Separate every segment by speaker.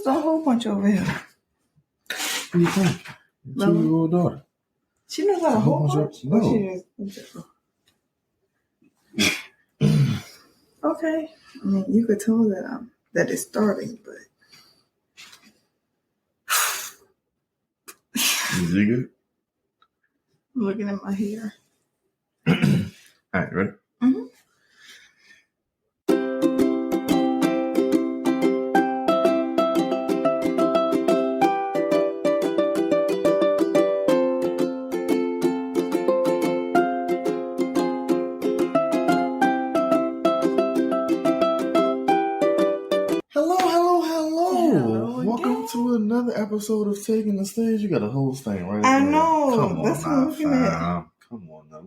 Speaker 1: just a whole bunch over here.
Speaker 2: What do you think? Your 2-year-old daughter.
Speaker 1: She knows how a whole bunch?
Speaker 2: No.
Speaker 1: Okay. I mean, you could tell that it's starting, but...
Speaker 2: Is it good?
Speaker 1: I'm looking at my hair.
Speaker 2: All right, ready?
Speaker 1: Mm-hmm.
Speaker 2: Hello. Welcome to another episode of Taking the Stage. You got a whole thing right
Speaker 1: I
Speaker 2: there.
Speaker 1: know.
Speaker 2: Come on
Speaker 1: That's
Speaker 2: now,
Speaker 1: what I'm looking at.
Speaker 2: Come on now.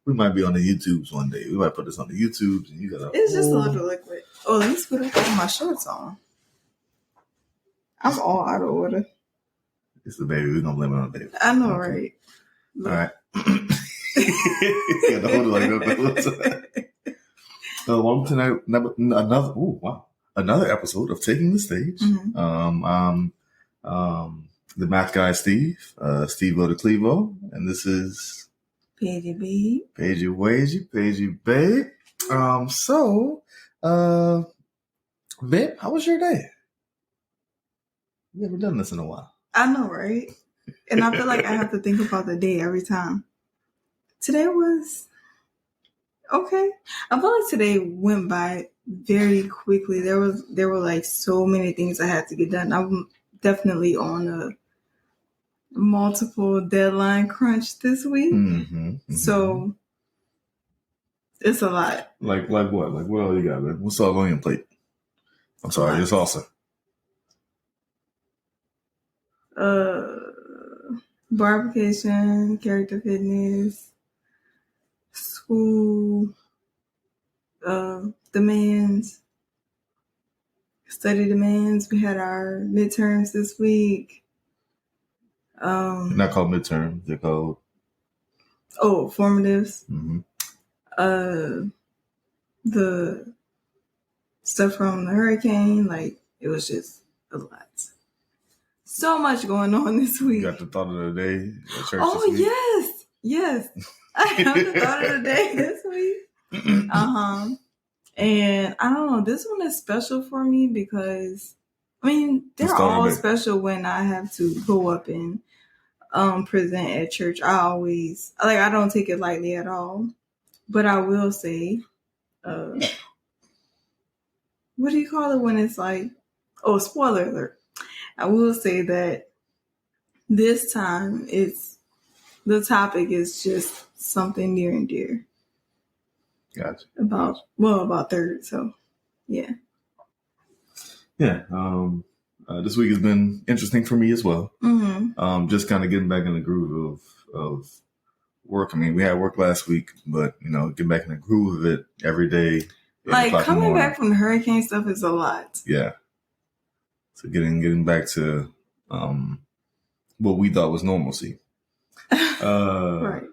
Speaker 2: We might be on the YouTubes one day. We might put this on the YouTubes, and you got
Speaker 1: It's just a little liquid. Oh, let me put my shorts on. I'm all out of order.
Speaker 2: It's the baby. We're gonna blame it on the baby.
Speaker 1: I know, right?
Speaker 2: All right. Yeah, the whole like welcome tonight. Another episode of Taking the Stage.
Speaker 1: Mm-hmm.
Speaker 2: The math guy Steve, Steve-O the Clevo, and this is
Speaker 1: Paige babe.
Speaker 2: Paige babe. Babe, how was your day? We haven't done this in a while.
Speaker 1: I know, right? And I feel like I have to think about the day every time. Today was okay. I feel like today went by very quickly. There were like so many things I had to get done. I'm definitely on a multiple deadline crunch this week.
Speaker 2: Mm-hmm.
Speaker 1: So it's a lot.
Speaker 2: Like what? Like what all you got, man? What's all on your plate? I'm sorry, your salsa.
Speaker 1: Bar application, character fitness, school, demands, study demands. We had our midterms this week.
Speaker 2: They're not called midterms. They're called
Speaker 1: formatives.
Speaker 2: Mm-hmm.
Speaker 1: The stuff from the hurricane, like it was just a lot. So much going on this week.
Speaker 2: You got the thought of the day at church
Speaker 1: this week? Yes. I have the thought of the day this week. And I don't know, this one is special for me because, I mean, they're all special when I have to go up and present at church. I don't take it lightly at all. But I will say, what do you call it when it's like, spoiler alert. I will say that this time the topic is just something near and dear.
Speaker 2: Gotcha.
Speaker 1: About third. So, yeah.
Speaker 2: Yeah. This week has been interesting for me as well.
Speaker 1: Mm-hmm.
Speaker 2: Just kind of getting back in the groove of work. I mean, we had work last week, but getting back in the groove of it every day.
Speaker 1: Like coming back from the hurricane stuff is a lot.
Speaker 2: Yeah. So getting back to what we thought was normalcy.
Speaker 1: Right.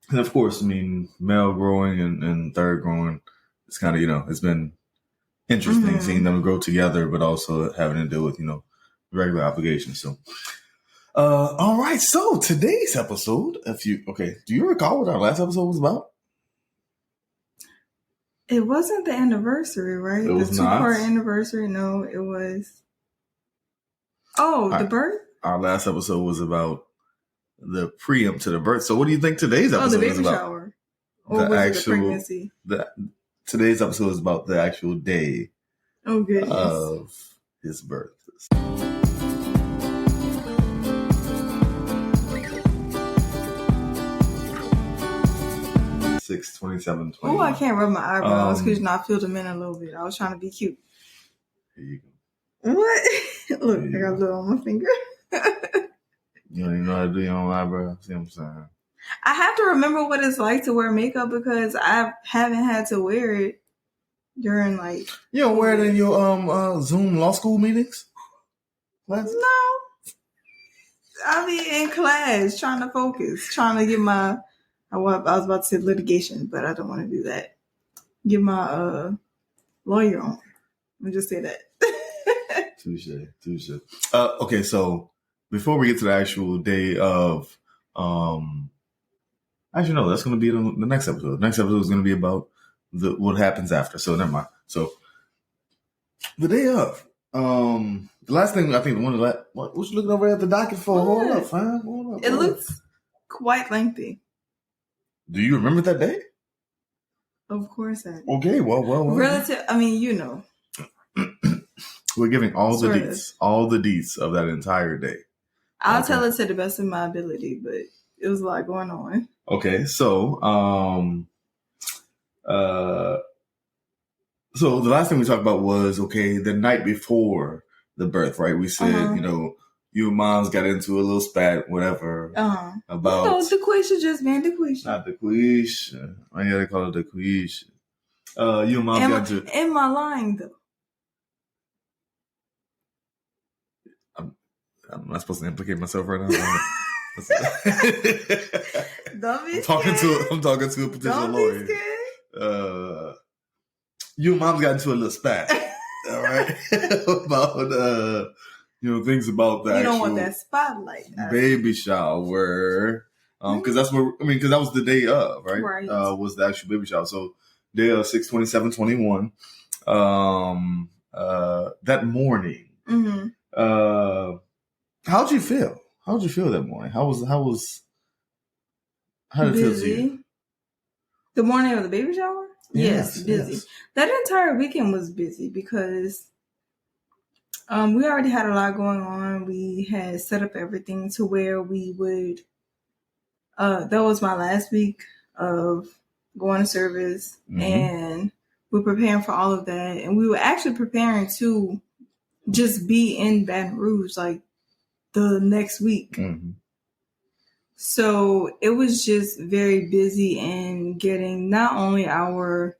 Speaker 2: And of course, I mean, male growing and third growing, it's kind of, it's been interesting seeing them grow together, but also having to deal with, regular obligations. So, all right. So today's episode, do you recall what our last episode was about?
Speaker 1: It wasn't the anniversary, right?
Speaker 2: It was
Speaker 1: the 2-part anniversary. No, it was. The birth? Our
Speaker 2: last episode was about the preempt to the birth. So what do you think today's episode is about?
Speaker 1: The baby shower. Or was it the pregnancy?
Speaker 2: Today's episode is about the actual day of his birth. 6/27/20.
Speaker 1: Oh, I can't rub my eyebrows because I filled them in a little bit. I was trying to be cute.
Speaker 2: Here you go.
Speaker 1: What? Look, I got a little on my finger.
Speaker 2: You don't even know how to do your own eyebrows. See what I'm saying?
Speaker 1: I have to remember what it's like to wear makeup because I haven't had to wear it during like.
Speaker 2: You don't wear it in your Zoom law school meetings?
Speaker 1: No. I be in class trying to focus, trying to get my. I was about to say litigation, but I don't want to do that. Get my lawyer on. Let me just say that.
Speaker 2: Touche. Okay, so before we get to the actual day of, actually no, that's going to be the next episode. The next episode is going to be about what happens after. So never mind. So the day of, the last thing I think what you looking over at the docket for? Hold up, fam. Hold up.
Speaker 1: It looks quite lengthy.
Speaker 2: Do you remember that day?
Speaker 1: Of course I do.
Speaker 2: Okay, well.
Speaker 1: Relative, I mean, you know.
Speaker 2: We're giving all the deets of that entire day.
Speaker 1: I'll tell it to the best of my ability, but it was a lot going on.
Speaker 2: Okay, so so the last thing we talked about was, the night before the birth, right? We said, you and Mom's got into a little spat, whatever, about...
Speaker 1: DeQuisha just being DeQuisha.
Speaker 2: Not DeQuisha. I gotta call it DeQuisha. You and Mom got to...
Speaker 1: Am I lying, though?
Speaker 2: I'm not supposed to implicate myself right now.
Speaker 1: Don't be
Speaker 2: I'm talking to a potential lawyer. You and Mom's got into a little spat, all right? About things about that.
Speaker 1: You don't want that spotlight.
Speaker 2: Baby shower, because that's because that was the day of, right?
Speaker 1: Right.
Speaker 2: Was the actual baby shower. So day of 6/27/21. That morning.
Speaker 1: Mm-hmm.
Speaker 2: How'd you feel? How'd you feel that morning? How did it feel to you?
Speaker 1: The morning of the baby shower? Yes, busy. Yes. That entire weekend was busy because we already had a lot going on. We had set up everything to where we would that was my last week of going to service, and we're preparing for all of that. And we were actually preparing to just be in Baton Rouge like the next week. Mm-hmm. So it was just very busy in getting not only our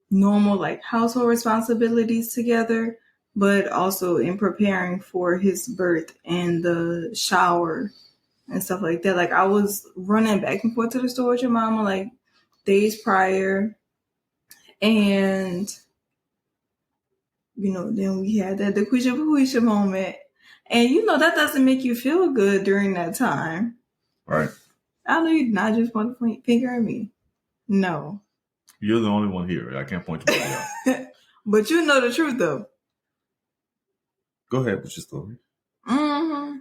Speaker 1: normal like household responsibilities together, but also in preparing for his birth and the shower and stuff like that. Like I was running back and forth to the store with your mama like days prior, and then we had that DeQuisha moment. And that doesn't make you feel good during that time.
Speaker 2: Right.
Speaker 1: I know you not just want to point finger at me. No.
Speaker 2: You're the only one here. I can't point to you out.
Speaker 1: But you know the truth, though.
Speaker 2: Go ahead with your story.
Speaker 1: Mm-hmm.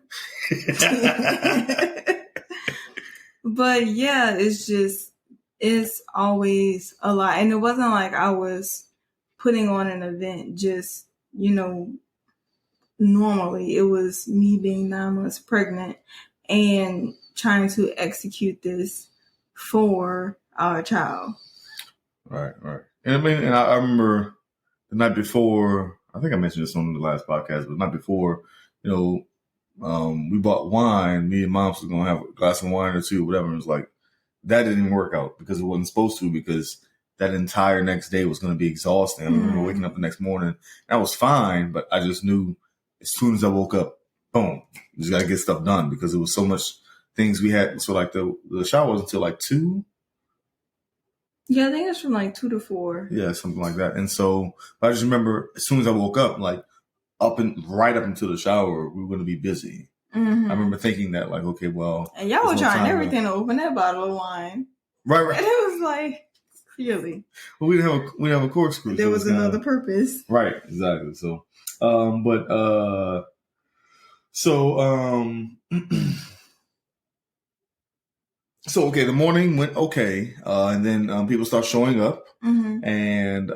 Speaker 1: But yeah, it's always a lot. And it wasn't like I was putting on an event just, normally. It was me being 9 months pregnant and trying to execute this for our child.
Speaker 2: Right. And I remember the night before, I think I mentioned this on the last podcast, but the night before, we bought wine. Me and Mom was going to have a glass of wine or two, whatever. It was like, that didn't work out because it wasn't supposed to, because that entire next day was going to be exhausting. I remember waking up the next morning. That was fine, but I just knew as soon as I woke up, boom, just got to get stuff done because it was so much things we had. So like the shower was until like 2.
Speaker 1: Yeah, I think it's from like 2 to 4.
Speaker 2: Yeah, something like that. And so I just remember as soon as I woke up, like right up until the shower, we were going to be busy. Mm-hmm. I remember thinking that like, okay, well.
Speaker 1: And y'all were trying everything to open that bottle of wine.
Speaker 2: Right.
Speaker 1: And it was like, really.
Speaker 2: Well, we didn't have a corkscrew.
Speaker 1: There was another purpose.
Speaker 2: Right, exactly. So, So, okay, the morning went okay, and then people start showing up. Mm-hmm. And,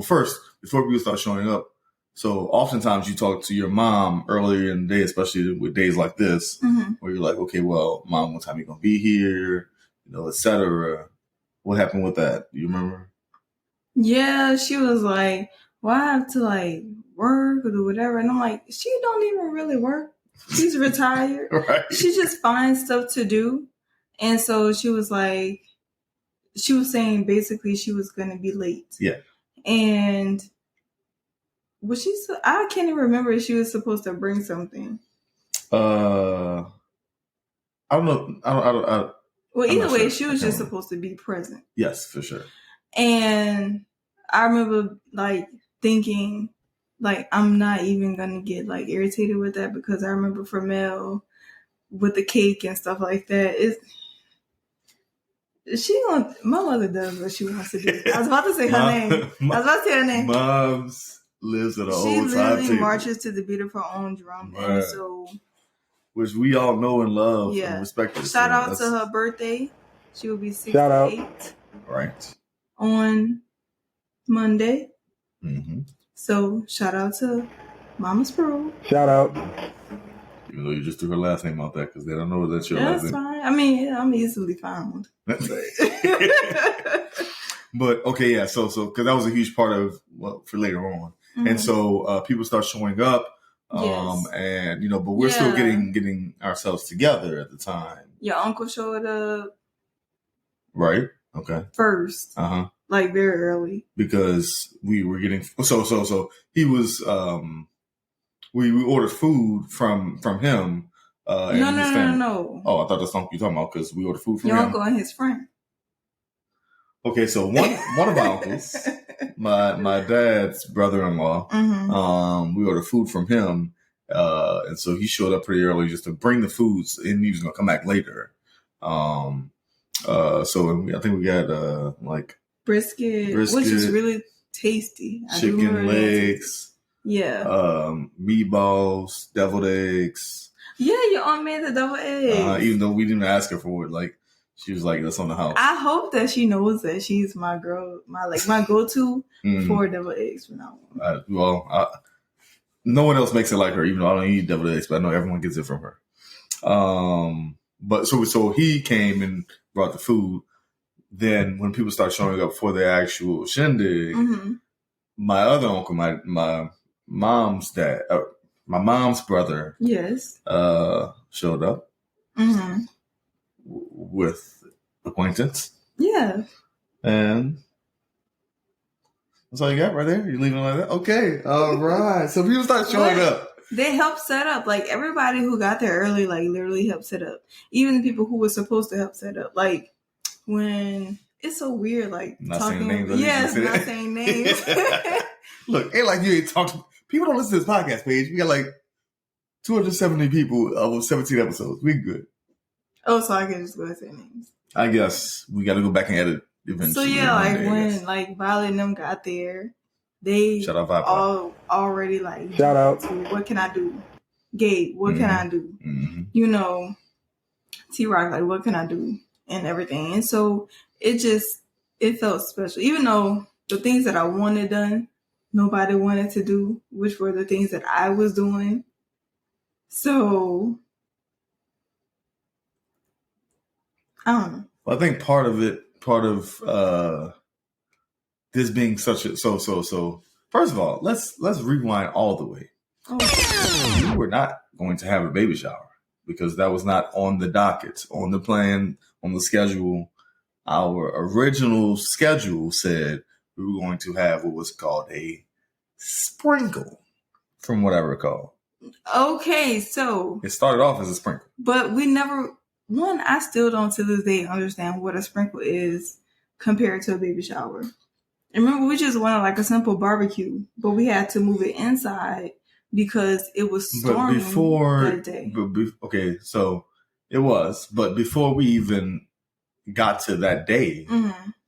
Speaker 2: first, before people start showing up, so oftentimes you talk to your mom earlier in the day, especially with days like this, where you're like, okay, well, Mom, what time are you going to be here, et cetera. What happened with that? Do you remember?
Speaker 1: Yeah, she was like, well, I have to like work or do whatever. And I'm like, she don't even really work. She's retired.
Speaker 2: Right.
Speaker 1: She just finds stuff to do. And so she was like, she was saying basically she was going to be late.
Speaker 2: Yeah.
Speaker 1: And I can't even remember if she was supposed to bring something.
Speaker 2: I don't know.
Speaker 1: Well, either way, she was just supposed to be present.
Speaker 2: Yes, for sure.
Speaker 1: And I remember like thinking, like, I'm not even gonna get like irritated with that because I remember for Mel with the cake and stuff like that. My mother does what she wants to do. I was about to say her name.
Speaker 2: Mom's lives at a whole
Speaker 1: time. She literally marches to the beat of her own drum, right. And so,
Speaker 2: which we all know and love and respect.
Speaker 1: Shout out to her birthday. She will be 68.
Speaker 2: Right.
Speaker 1: On Monday. Mm-hmm. So shout out to Mama's Pearl.
Speaker 3: Shout out.
Speaker 2: Even though you just threw her last name out there because they don't know that's your last name.
Speaker 1: That's fine. I mean, I'm easily found.
Speaker 2: But okay, yeah. So because that was a huge part of for later on, mm-hmm. And so people start showing up, and but we're still getting ourselves together at the time.
Speaker 1: Your uncle showed up,
Speaker 2: right? Okay,
Speaker 1: first, like very early
Speaker 2: because we were getting so he was we ordered food from him.
Speaker 1: No.
Speaker 2: Oh, I thought that's something you're talking about because we ordered food from
Speaker 1: your
Speaker 2: him.
Speaker 1: Uncle and his friend.
Speaker 2: Okay, so one of our uncles, my dad's brother-in-law, mm-hmm. We ordered food from him, and so he showed up pretty early just to bring the foods, and he was gonna come back later. So I think we got like
Speaker 1: brisket, which is really tasty.
Speaker 2: Chicken legs.
Speaker 1: Yeah.
Speaker 2: Meatballs, deviled eggs.
Speaker 1: Yeah, your aunt made the deviled eggs.
Speaker 2: Even though we didn't ask her for it, like she was like, "That's on the house."
Speaker 1: I hope that she knows that she's my girl, my go-to for deviled eggs from now on.
Speaker 2: No one else makes it like her, even though I don't eat deviled eggs, but I know everyone gets it from her. But so he came and brought the food. Then when people start showing up for the actual shindig, mm-hmm. my other uncle, my mom's dad, my mom's brother, showed up with acquaintance.
Speaker 1: Yeah.
Speaker 2: And that's all you got right there? You're leaving it like that? Okay. All right. So people start showing up.
Speaker 1: They helped set up. Like, everybody who got there early, like, literally helped set up. Even the people who were supposed to help set up. Like, when... It's so weird, like,
Speaker 2: not
Speaker 1: talking...
Speaker 2: saying names.
Speaker 1: Yes, not saying names.
Speaker 2: Look, ain't like you ain't talked... People don't listen to this podcast, Paige. We got, like, 270 people of 17 episodes. We good.
Speaker 1: Oh, so I can just go and say names.
Speaker 2: I guess we got to go back and edit eventually.
Speaker 1: So, yeah, like, when, like, Violet and them got there... They
Speaker 2: shout out
Speaker 1: already like
Speaker 3: shout out
Speaker 1: to what can I do? Gabe, what can I do? Mm-hmm. T-Rock, like what can I do? And everything. And so it felt special. Even though the things that I wanted done, nobody wanted to do, which were the things that I was doing. So I don't know.
Speaker 2: Well, I think part of this being such a so. First of all, let's rewind all the way. We were not going to have a baby shower because that was not on the docket, on the plan, on the schedule. Our original schedule said we were going to have what was called a sprinkle, from what I recall.
Speaker 1: Okay, so
Speaker 2: it started off as a sprinkle,
Speaker 1: but we never. One, I still don't to this day understand what a sprinkle is compared to a baby shower. And remember, we just wanted like a simple barbecue, but we had to move it inside because it was storming that day.
Speaker 2: Okay, so it was. But before we even got to that day,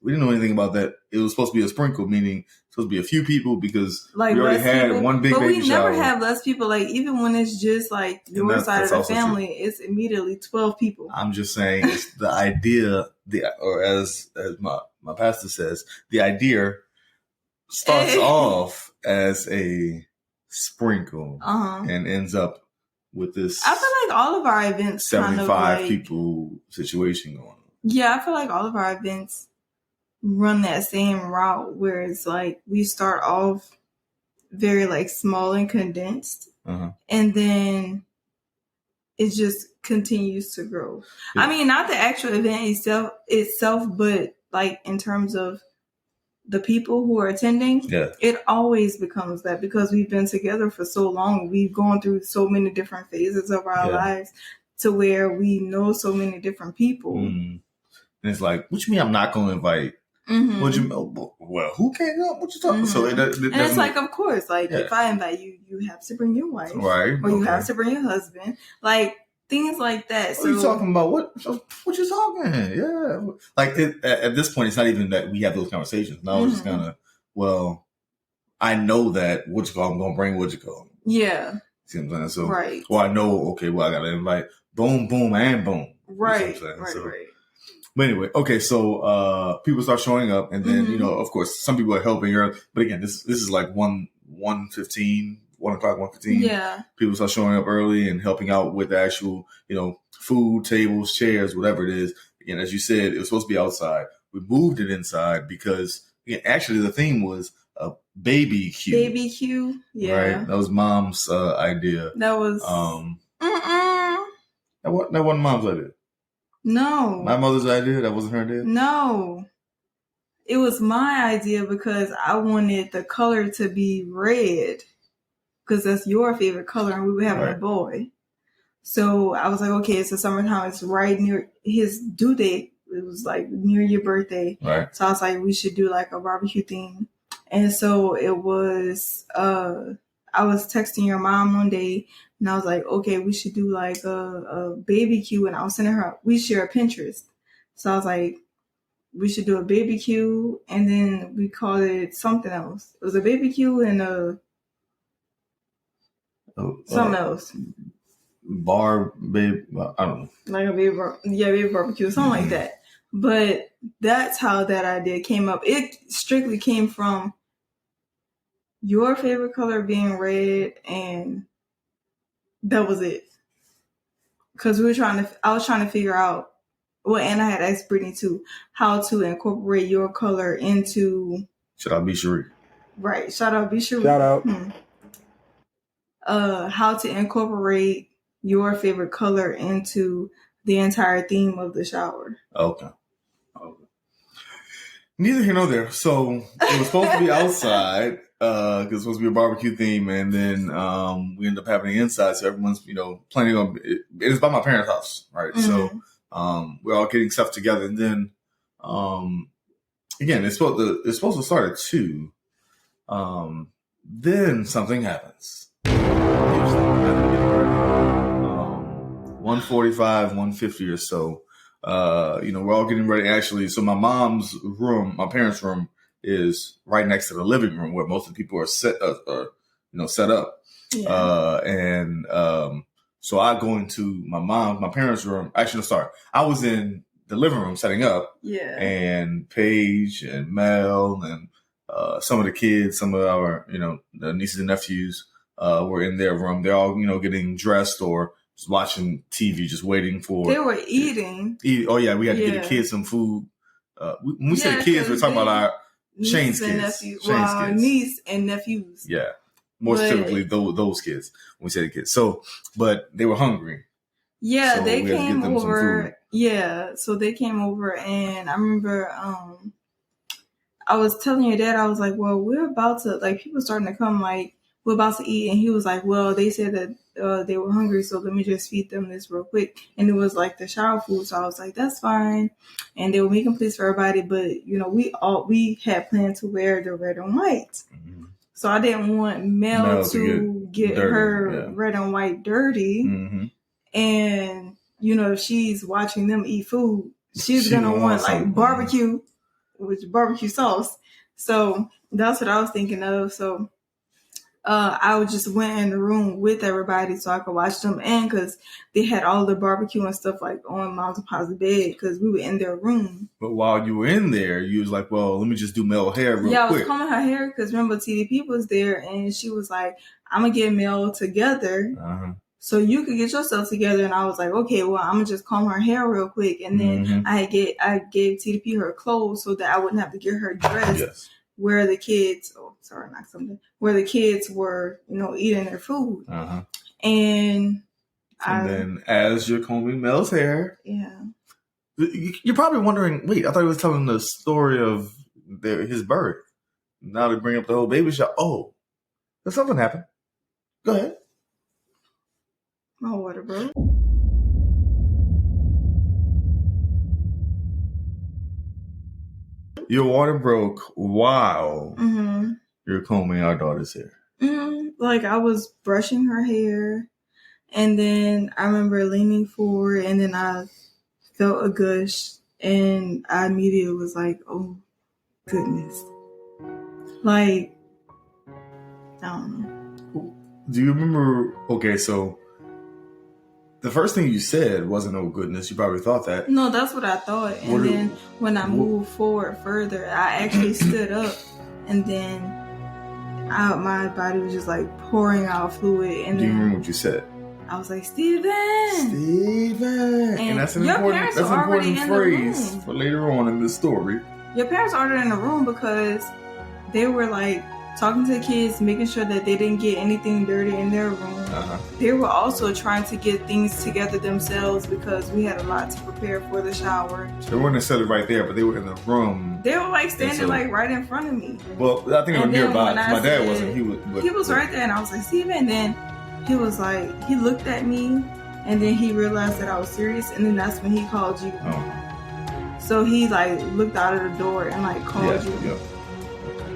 Speaker 2: we didn't know anything about that. It was supposed to be a sprinkle, meaning supposed to be a few people because we already had one big baby shower. But we never have
Speaker 1: less people. Like, even when it's just like your side of the family, it's immediately 12 people.
Speaker 2: I'm just saying it's the idea, or as my pastor says, the idea starts off as a sprinkle and ends up with this.
Speaker 1: I feel like all of our events
Speaker 2: 75 people situation going on.
Speaker 1: Yeah, I feel like all of our events run that same route where it's like we start off very like small and condensed, and then it just continues to grow. Yeah. I mean, not the actual event itself, but like in terms of the people who are attending, it always becomes that because we've been together for so long. We've gone through so many different phases of our lives to where we know so many different people.
Speaker 2: And it's like, what you mean I'm not going to invite
Speaker 1: Mm-hmm.
Speaker 2: Well, who came up? What you talking?
Speaker 1: Mm-hmm.
Speaker 2: So
Speaker 1: and it's like, of course, like if I invite you, you have to bring your wife,
Speaker 2: right?
Speaker 1: Or you have to bring your husband, like things like that.
Speaker 2: What are you talking about? What you talking? Yeah, like at this point, it's not even that we have those conversations. Now it's just kind of, well, I know that I'm gonna bring
Speaker 1: Yeah.
Speaker 2: See what I'm saying? So,
Speaker 1: right.
Speaker 2: Well, I know. Okay, well, I gotta invite boom, boom, and boom.
Speaker 1: Right.
Speaker 2: You know
Speaker 1: right.
Speaker 2: So,
Speaker 1: right.
Speaker 2: But anyway, okay, so people start showing up, and then of course, some people are helping her. But again, this is like 1:15, 1:00, 1:15.
Speaker 1: Yeah.
Speaker 2: People start showing up early and helping out with the actual, food, tables, chairs, whatever it is. Again, as you said, it was supposed to be outside. We moved it inside because actually the theme was a baby Q.
Speaker 1: Baby Q, yeah.
Speaker 2: Right? That was Mom's idea.
Speaker 1: That was
Speaker 2: That wasn't Mom's idea.
Speaker 1: No.
Speaker 2: My mother's idea? That wasn't her idea?
Speaker 1: No. It was my idea because I wanted the color to be red because that's your favorite color and we were having a boy. So I was like, okay, it's the summertime. It's right near his due date. It was like near your birthday.
Speaker 2: Right.
Speaker 1: So I was like, we should do like a barbecue thing. And so it was, I was texting your mom one day and I was like, okay, we should do like a baby Q. And I was sending her, we share a Pinterest. So I was like, we should do a baby Q. And then we called it something else. It was a baby Q and something else.
Speaker 2: Babe, I don't know.
Speaker 1: Like a baby barbecue, something like that. But that's how that idea came up. It strictly came from your favorite color being red, and that was it. Because I was trying to figure out, and I had asked Brittany too, how to incorporate your color into.
Speaker 2: Shout out B. Cherie.
Speaker 1: Right. Shout out B. Cherie.
Speaker 3: Shout out.
Speaker 1: How to incorporate your favorite color into the entire theme of the shower.
Speaker 2: Okay. Neither here nor there. So it was supposed to be outside because it was supposed to be a barbecue theme, and then we ended up having it inside. So everyone's planning on it. It's by my parents' house, right? Mm-hmm. So we're all getting stuff together, and then again, it's supposed to start at 2. Then something happens. 1:45, 1:50 or so. We're all getting ready. Actually, so my mom's room, my parents' room, is right next to the living room where most of the people are set up. Yeah. So I go into my parents' room. Actually, sorry, I was in the living room setting up.
Speaker 1: Yeah.
Speaker 2: And Paige and Mel and some of the kids, some of our the nieces and nephews were in their room. They're all getting dressed or just watching TV, just waiting for.
Speaker 1: They were eating.
Speaker 2: Oh yeah, we had to get the kids some food. When we say the kids, we're talking about our Shane's kids.
Speaker 1: Niece and nephews.
Speaker 2: Yeah, more specifically those kids. When we say the kids, but they were hungry.
Speaker 1: Yeah, so they came over. Yeah, so they came over, and I remember I was telling your dad, I was like, well, we're about to, like, people starting to come, like, we're about to eat. And he was like, well, they said that they were hungry, so let me just feed them this real quick. And it was like the shower food. So I was like, that's fine. And they were making plates for everybody. But, we had planned to wear the red and white. Mm-hmm. So I didn't want Mel to get her red and white dirty. Mm-hmm. And, if she's watching them eat food, she's going to want like barbecue with barbecue sauce. So that's what I was thinking of. So I just went in the room with everybody so I could watch them, and because they had all the barbecue and stuff like on Mom's Pa's bed because we were in their room.
Speaker 2: But while you were in there, you was like, well, let me just do Mel hair real quick.
Speaker 1: Yeah, I was combing her hair because remember TDP was there, and she was like, I'm going to get Mel together. Uh-huh. So you could get yourself together. And I was like, okay, well, I'm going to just comb her hair real quick. And then I gave TDP her clothes so that I wouldn't have to get her dressed where the kids, where the kids were, eating their food. Uh-huh. And
Speaker 2: then as you're combing Mel's hair.
Speaker 1: Yeah.
Speaker 2: You're probably wondering, wait, I thought he was telling the story of his birth. Now to bring up the whole baby shower. Oh, there's something happened. Go ahead.
Speaker 1: My water broke.
Speaker 2: Your water broke while you're combing our daughter's hair.
Speaker 1: Like I was brushing her hair, and then I remember leaning forward, and then I felt a gush, and I immediately was like, "Oh, goodness!" Like, I don't know.
Speaker 2: Do you remember? Okay, so the first thing you said wasn't "oh goodness." You probably thought that.
Speaker 1: No, that's what I thought. And then when I moved forward further, I actually stood up, and then my body was just like pouring out fluid. And
Speaker 2: do you remember what you said?
Speaker 1: I was like, Stephen.
Speaker 2: And that's an important phrase for later on in the story.
Speaker 1: Your parents are in the room because they were like talking to the kids, making sure that they didn't get anything dirty in their room. They were also trying to get things together themselves because we had a lot to prepare for the shower.
Speaker 2: They weren't necessarily right there, but they were in the room.
Speaker 1: They were like standing like right in front of me.
Speaker 2: Well, I think it was nearby. My dad wasn't.
Speaker 1: He was right there, and I was like, Steven. And then he was like, he looked at me, and then he realized that I was serious, and then that's when he called you.
Speaker 2: Oh.
Speaker 1: So he like looked out of the door and like called you.
Speaker 2: Yeah.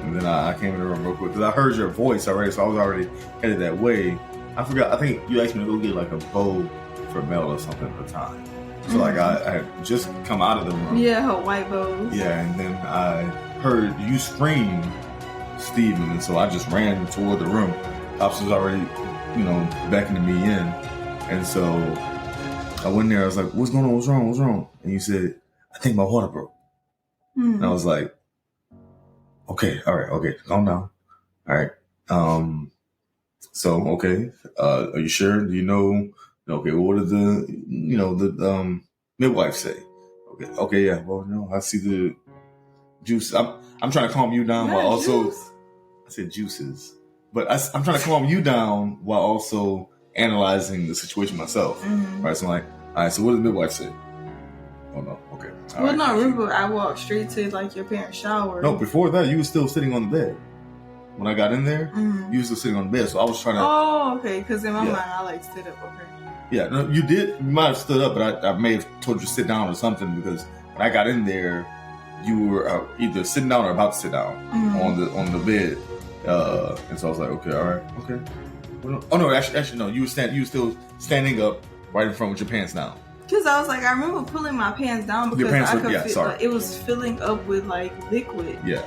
Speaker 2: And then I came in the room real quick because I heard your voice already, so I was already headed that way. I forgot. I think you asked me to go get like a bow for Mel or something at the time. So like I had just come out of the room.
Speaker 1: Yeah, her white bows.
Speaker 2: Yeah, and then I heard you scream, Stephen, and so I just ran toward the room. Pops was already, beckoning me in, and so I went there. I was like, "What's going on? What's wrong? What's wrong?" And you said, "I think my water broke." And I was like, "Okay, all right, okay, calm down, all right." So okay, are you sure? Do you know? Okay, what did the midwife say? Okay, yeah. Well, no, I see the juice. I'm trying to calm you down while also. Juice. I said juices, but I'm trying to calm you down while also analyzing the situation myself. Right? So I'm like, all right. So what did the midwife say? Oh no. Okay.
Speaker 1: Remember I walked straight to like your parents' shower.
Speaker 2: No, before that you were still sitting on the bed. When I got in there, you were still sitting on the bed, so I was trying to.
Speaker 1: Oh, okay. Because in my mind, I like stood up. Okay.
Speaker 2: Yeah, no, you did. You might have stood up, but I may have told you to sit down or something because when I got in there, you were either sitting down or about to sit down on the bed, and so I was like, okay, all right, okay. Oh no, actually no. You were still standing up right in front with your pants down.
Speaker 1: Because I was like, I remember pulling my pants down because I could feel like it was filling up with like liquid.
Speaker 2: Yeah.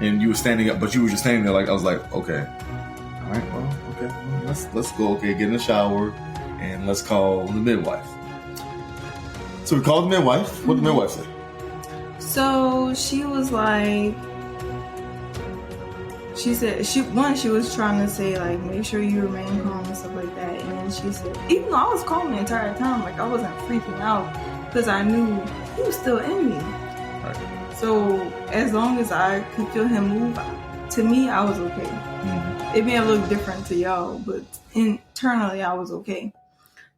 Speaker 2: And you were standing up, but you were just standing there like, I was like, okay. All right, well, okay. Well, let's go, okay, get in the shower, and let's call the midwife. So we called the midwife. What did the midwife say?
Speaker 1: So she was like, she said, she was trying to say, like, make sure you remain calm and stuff like that. And then she said, even though I was calm the entire time, like, I wasn't freaking out because I knew he was still in me. Right. So as long as I could feel him move, to me, I was okay. It may have looked different to y'all, but internally, I was okay.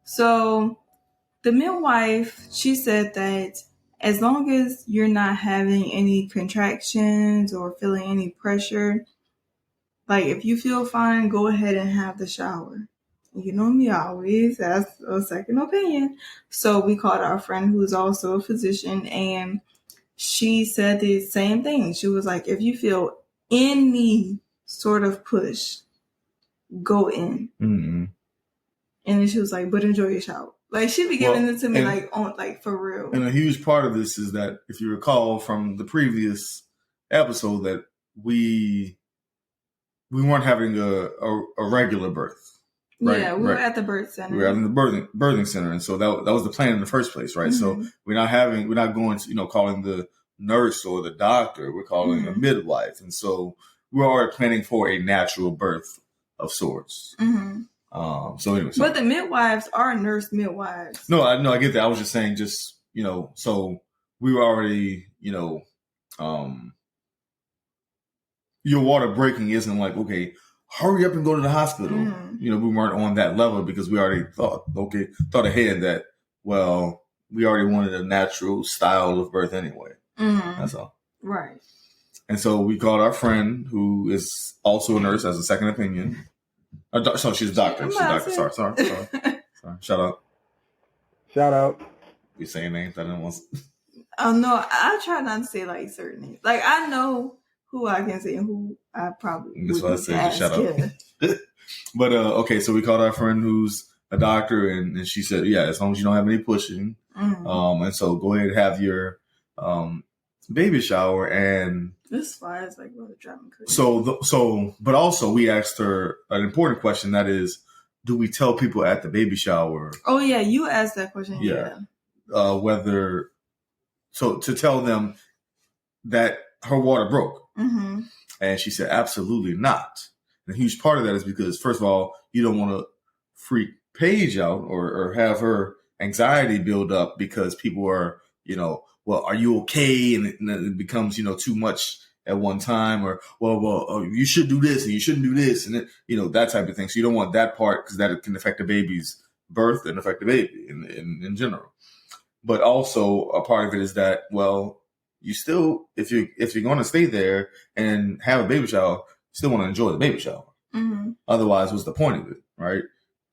Speaker 1: So the midwife, she said that as long as you're not having any contractions or feeling any pressure, like if you feel fine, go ahead and have the shower. You know me, I always ask a second opinion. So we called our friend who's also a physician, and she said the same thing. She was like, if you feel any sort of push, go in. And then she was like, but enjoy your shower. Like, she'd be giving it to me like for real. And
Speaker 2: a huge part of this is that, if you recall from the previous episode, that we weren't having a regular birth. Right?
Speaker 1: Yeah, we were at the birth center.
Speaker 2: We were at the birthing center, and so that was the plan in the first place, right? So we're not going to calling the nurse or the doctor. We're calling a midwife, and so we're already planning for a natural birth of sorts. So anyway,
Speaker 1: but the midwives are nurse midwives.
Speaker 2: No, I get that. I was just saying, so we were already, your water breaking isn't like, okay, hurry up and go to the hospital. We weren't on that level because we already thought ahead that, well, we already wanted a natural style of birth anyway. That's all.
Speaker 1: Right.
Speaker 2: And so we called our friend, who is also a nurse, as a second opinion. So she's a doctor. She's a doctor. Sorry. Shout out.
Speaker 3: Shout out.
Speaker 2: You saying names? I didn't want.
Speaker 1: Oh no, I try not to say like certain names. Like I know who I can say and who I probably
Speaker 2: That's why I said just shut up.
Speaker 1: Yeah.
Speaker 2: But okay, so we called our friend who's a doctor, and she said, yeah, as long as you don't have any pushing, and so go ahead and have your baby shower. And
Speaker 1: this fire is like what a driving crazy.
Speaker 2: But also we asked her an important question, that is, do we tell people at the baby shower?
Speaker 1: Oh yeah, you asked that question. Yeah.
Speaker 2: Whether to tell them that her water broke, and she said absolutely not. And a huge part of that is because, first of all, you don't want to freak Paige out or have her anxiety build up because people are, well, are you okay? And it becomes, too much at one time, or, well, you should do this and you shouldn't do this. And, that type of thing. So you don't want that part because that can affect the baby's birth and affect the baby in general. But also a part of it is that, well, you still, if you're going to stay there and have a baby shower, you still want to enjoy the baby shower. Otherwise, what's the point of it, right?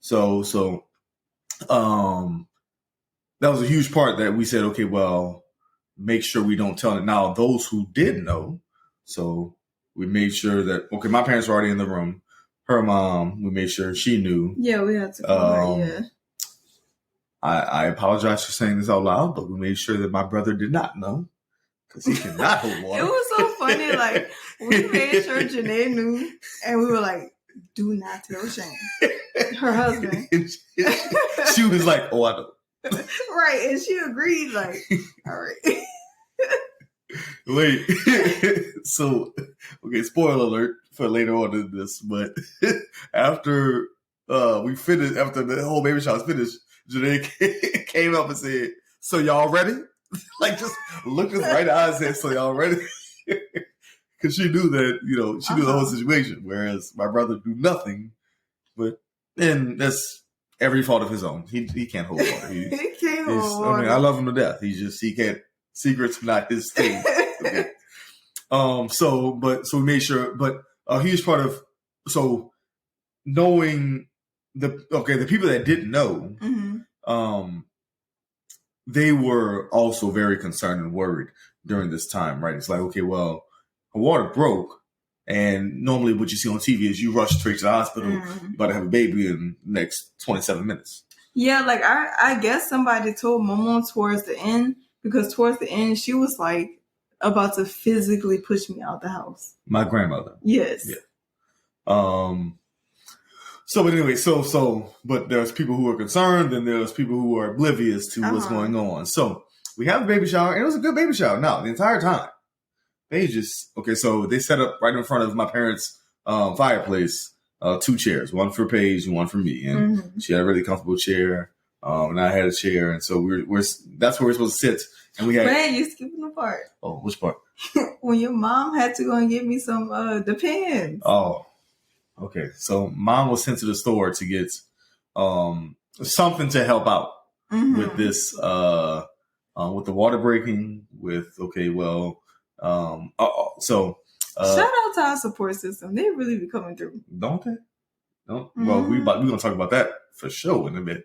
Speaker 2: So that was a huge part that we said, okay, well, make sure we don't tell it. Now, those who did know, so we made sure that, okay, my parents were already in the room. Her mom, we made sure she knew.
Speaker 1: Yeah, we had to call her, yeah.
Speaker 2: I apologize for saying this out loud, but we made sure that my brother did not know because he cannot hold water.
Speaker 1: It was so funny. Like, we made sure Janae knew, and we were like, do not tell Shane, her husband.
Speaker 2: She was like, oh, I know.
Speaker 1: Right, and she agreed, like, all right.
Speaker 2: Wait. So, okay, spoiler alert for later on in this, but after the whole baby shower was finished, Janae came up and said, so y'all ready? Like, just looked us right in the eyes and said, so y'all ready? Because she knew that, she knew the whole situation, whereas my brother knew nothing. But then that's every fault of his own. He can't hold water. He can't hold water. I mean, I love him to death. He can't. Secrets not his thing. Okay. So we made sure, but a huge part of, so knowing the people that didn't know, they were also very concerned and worried during this time, right? It's like, okay, well, her water broke, and normally what you see on TV is you rush straight to the hospital, you're about to have a baby in the next 27 minutes.
Speaker 1: Yeah, like I guess somebody told my mom towards the end, because towards the end she was like about to physically push me out the house. My
Speaker 2: grandmother.
Speaker 1: Yes.
Speaker 2: Yeah. So, but anyway, but there's people who are concerned, and there's people who are oblivious to what's going on. So we have a baby shower, and it was a good baby shower. Now, the entire time, so they set up right in front of my parents' fireplace, 2 chairs, one for Paige and one for me. And she had a really comfortable chair, and I had a chair. And so that's where we're supposed to sit. And we had.
Speaker 1: Man, you're skipping the part.
Speaker 2: Oh, which part?
Speaker 1: When your mom had to go and get me some Depends.
Speaker 2: Oh. Okay, so mom was sent to the store to get something to help out with this, with the water breaking. So
Speaker 1: shout out to our support system. They really be coming through,
Speaker 2: don't they? Don't. Well, we're gonna talk about that for sure in a bit.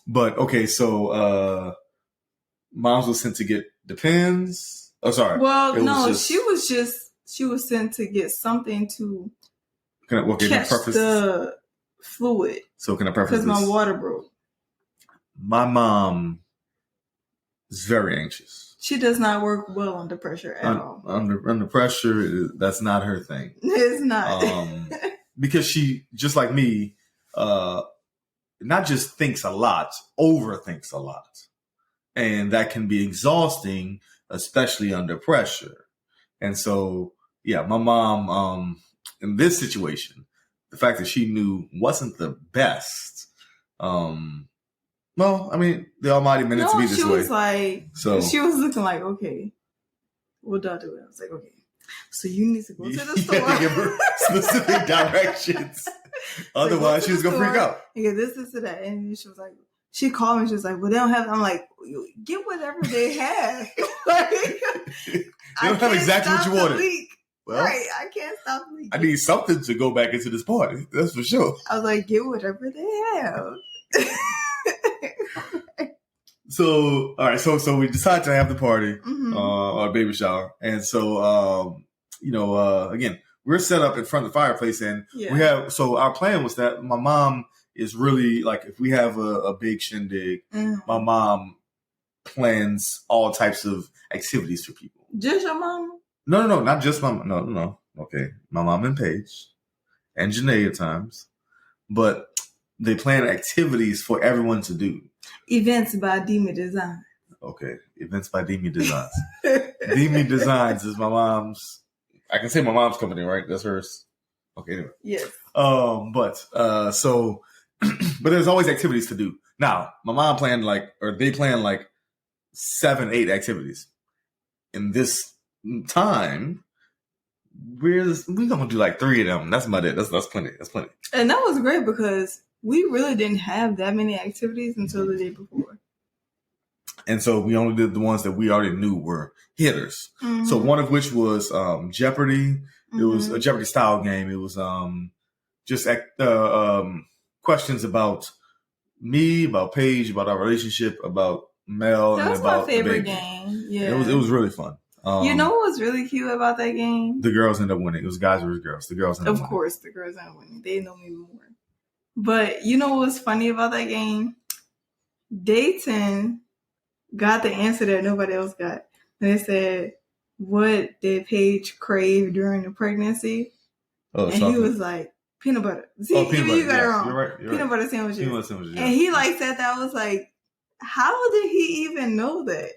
Speaker 2: But okay, so moms was sent to get Depends. Oh, sorry.
Speaker 1: Well, no, she was sent to get something to catch the fluid.
Speaker 2: So can I preface this?
Speaker 1: Because my water broke.
Speaker 2: My mom is very anxious.
Speaker 1: She does not work well under pressure at all.
Speaker 2: Under pressure, that's not her thing.
Speaker 1: It's not.
Speaker 2: Because she, just like me, not just thinks a lot, overthinks a lot. And that can be exhausting, especially under pressure. And so, yeah, my mom, in this situation, the fact that she knew wasn't the best. Well, I mean, the Almighty meant it to be this way.
Speaker 1: She was looking like, okay, what do I do? I was like, okay, so you need to go to the store. You had to give her
Speaker 2: specific directions. Otherwise, she was going to freak out.
Speaker 1: Yeah, this to that. And she was like, she called me. She was like, well, they don't have, I'm like, get whatever they have.
Speaker 2: They don't have exactly what you wanted. Well,
Speaker 1: right, I can't stop leaking.
Speaker 2: I need something to go back into this party. That's for sure.
Speaker 1: I was like, get whatever they have.
Speaker 2: So, all right. So we decided to have the party, our baby shower. And so, again, we're set up in front of the fireplace and we have, so our plan was that my mom is really like, if we have a big shindig, my mom plans all types of activities for people.
Speaker 1: Just your mom?
Speaker 2: No, not just my mom. No. Okay. My mom and Paige and Janae at times, but they plan activities for everyone to do.
Speaker 1: Events by Demi Design.
Speaker 2: Okay. Events by Demi Designs. Demi Designs is my mom's, I can say my mom's company, right? That's hers. Okay. Anyway.
Speaker 1: Yes.
Speaker 2: But there's always activities to do. Now, my mom planned they planned 7-8 activities. In this time, we're gonna do 3 of them. That's about it. That's plenty. That's plenty.
Speaker 1: And that was great because we really didn't have that many activities until the day before. And
Speaker 2: so we only did the ones that we already knew were hitters. So one of which was Jeopardy. It was a Jeopardy style game. It was just questions about me, about Paige, about our relationship, about Mel.
Speaker 1: That was my favorite game. Yeah,
Speaker 2: it was really fun.
Speaker 1: You know what was really cute about that game?
Speaker 2: The girls ended up winning. It was guys versus girls. The girls ended up winning.
Speaker 1: Of course, the girls ended up winning. They know me more. But you know what was funny about that game? Dayton got the answer that nobody else got. They said, "What did Paige crave during the pregnancy?" And he was like, "Peanut butter." See,
Speaker 2: peanut butter.
Speaker 1: You got it wrong.
Speaker 2: You're right.
Speaker 1: Peanut butter sandwiches.
Speaker 2: Peanut butter sandwiches.
Speaker 1: And he said that. I was like, how did he even know that?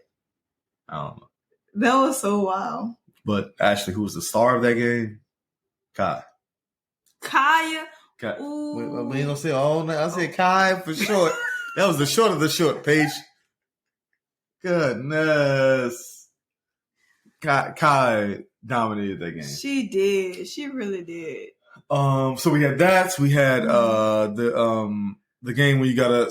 Speaker 2: I don't know.
Speaker 1: That was so wild.
Speaker 2: But actually, who was the star of that game? Kai.
Speaker 1: Kaya.
Speaker 2: Ooh. We ain't gonna say all that. I said Kai for short. That was the short of the short, Paige. Goodness. Kai dominated that game.
Speaker 1: She did. She really did.
Speaker 2: So we had that. We had the game where you gotta,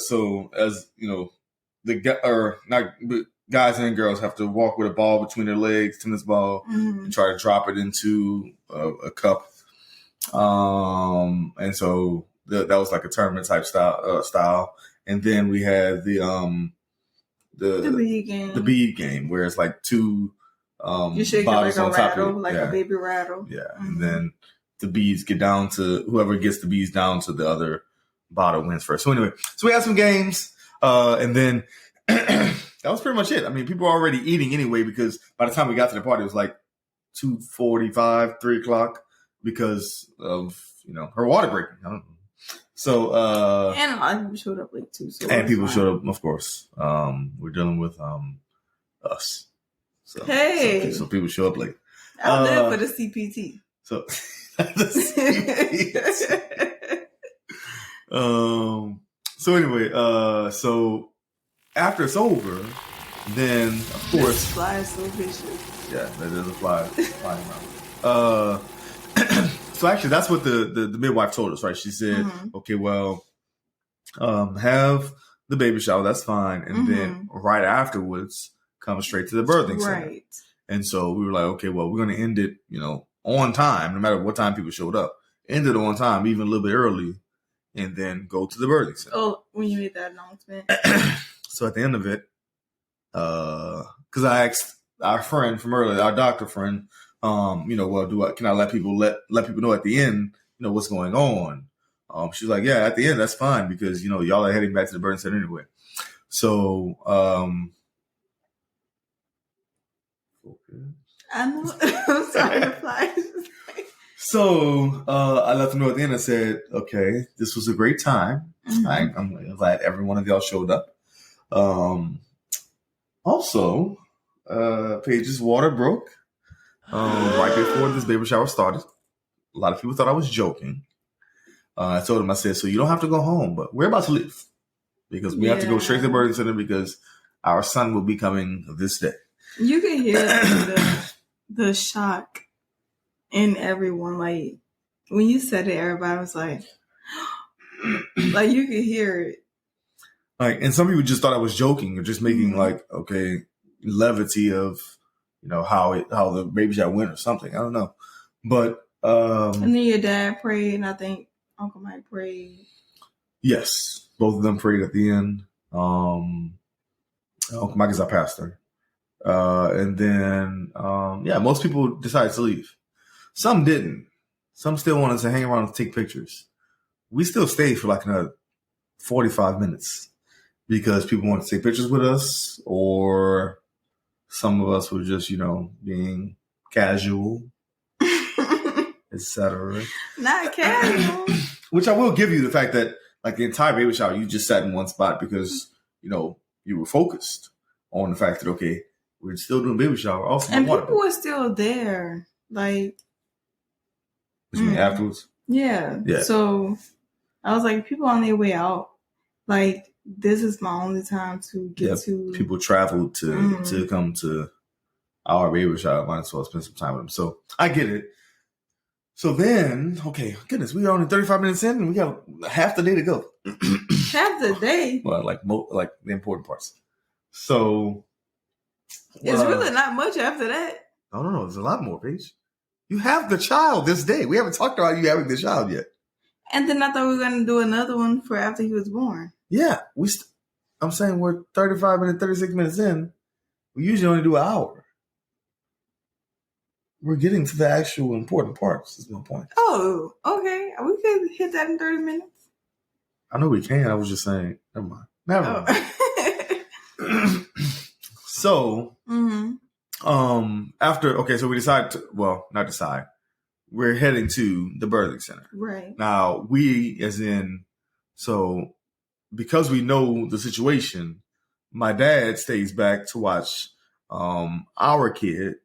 Speaker 2: guys and girls have to walk with a ball between their legs, tennis ball, and try to drop it into a cup. And so that was like a tournament type style. And then we had the bead game. The bead game, where it's like two
Speaker 1: you shake
Speaker 2: bottles
Speaker 1: it like
Speaker 2: on
Speaker 1: a
Speaker 2: top
Speaker 1: rattle,
Speaker 2: of it.
Speaker 1: like a baby rattle.
Speaker 2: Yeah, and then the beads get down to whoever gets the beads down to the other bottle wins first. So anyway, we had some games, and then that was pretty much it. I mean, people were already eating anyway because by the time we got to the party, it was like 2:45, 3 o'clock because of her water breaking. I don't know. So
Speaker 1: and a lot of people showed up late too. So
Speaker 2: and people showed up, of course. We're dealing with us. So
Speaker 1: hey,
Speaker 2: so people show up late.
Speaker 1: Out there for the CPT.
Speaker 2: So the CPT. So anyway, so after it's over, then of course
Speaker 1: this fly is so vicious.
Speaker 2: Yeah, that is a fly around. So actually, that's what the midwife told us, right? She said, "Okay, well, have the baby shower. That's fine, and then right afterwards, come straight to the birthing center."
Speaker 1: Right.
Speaker 2: And so we were like, "Okay, well, we're going to end it, on time, no matter what time people showed up. End it on time, even a little bit early, and then go to the birthing center."
Speaker 1: Oh, when you made that announcement.
Speaker 2: So at the end of it, because I asked our friend from earlier, our doctor friend, can I let people know at the end, what's going on? She's like, yeah, at the end, that's fine because, y'all are heading back to the birthing center anyway. So,
Speaker 1: I'm sorry to fly.
Speaker 2: So, I let them know at the end. I said, okay, this was a great time. I'm glad every one of y'all showed up. Also, Paige's water broke right before this baby shower started. A lot of people thought I was joking. I told them, I said, so you don't have to go home, but we're about to leave because we have to go straight to the birthing center because our son will be coming this day.
Speaker 1: You can hear the shock in everyone. Like when you said it, everybody was like, like you could hear it.
Speaker 2: Like, and some people just thought I was joking or just making levity of, how the baby shower went or something. I don't know. But,
Speaker 1: and then your dad prayed and I think Uncle Mike prayed.
Speaker 2: Yes. Both of them prayed at the end. Mike is our pastor. And then, most people decided to leave. Some didn't. Some still wanted to hang around and take pictures. We still stayed for like another 45 minutes because people wanted to take pictures with us, or some of us were just, being casual, etc.
Speaker 1: Not casual.
Speaker 2: Which I will give you the fact that, like, the entire baby shower, you just sat in one spot because, you were focused on the fact that, okay, we're still doing baby shower. Also,
Speaker 1: and people were still there. Like,
Speaker 2: you mean afterwards?
Speaker 1: Yeah. So I was like, people on their way out. Like, this is my only time to get to.
Speaker 2: People traveled to come to our baby shower. Might as well spend some time with them. So I get it. So then, okay, goodness, we are only 35 minutes in, and we got half the day to go.
Speaker 1: Half the day?
Speaker 2: Well, like the important parts. So
Speaker 1: it's really not much after that.
Speaker 2: No, there's a lot more, Paige. You have the child this day. We haven't talked about you having the child yet.
Speaker 1: And then I thought we were going to do another one for after he was born.
Speaker 2: Yeah, I'm saying we're 35 minutes, 36 minutes in. We usually only do an hour. We're getting to the actual important parts, is my point.
Speaker 1: Oh, okay. We could hit that in 30 minutes.
Speaker 2: I know we can. I was just saying, never mind. So, so we decided to, not decide. We're heading to the birthing center.
Speaker 1: Right.
Speaker 2: Now, because we know the situation, my dad stays back to watch our kid.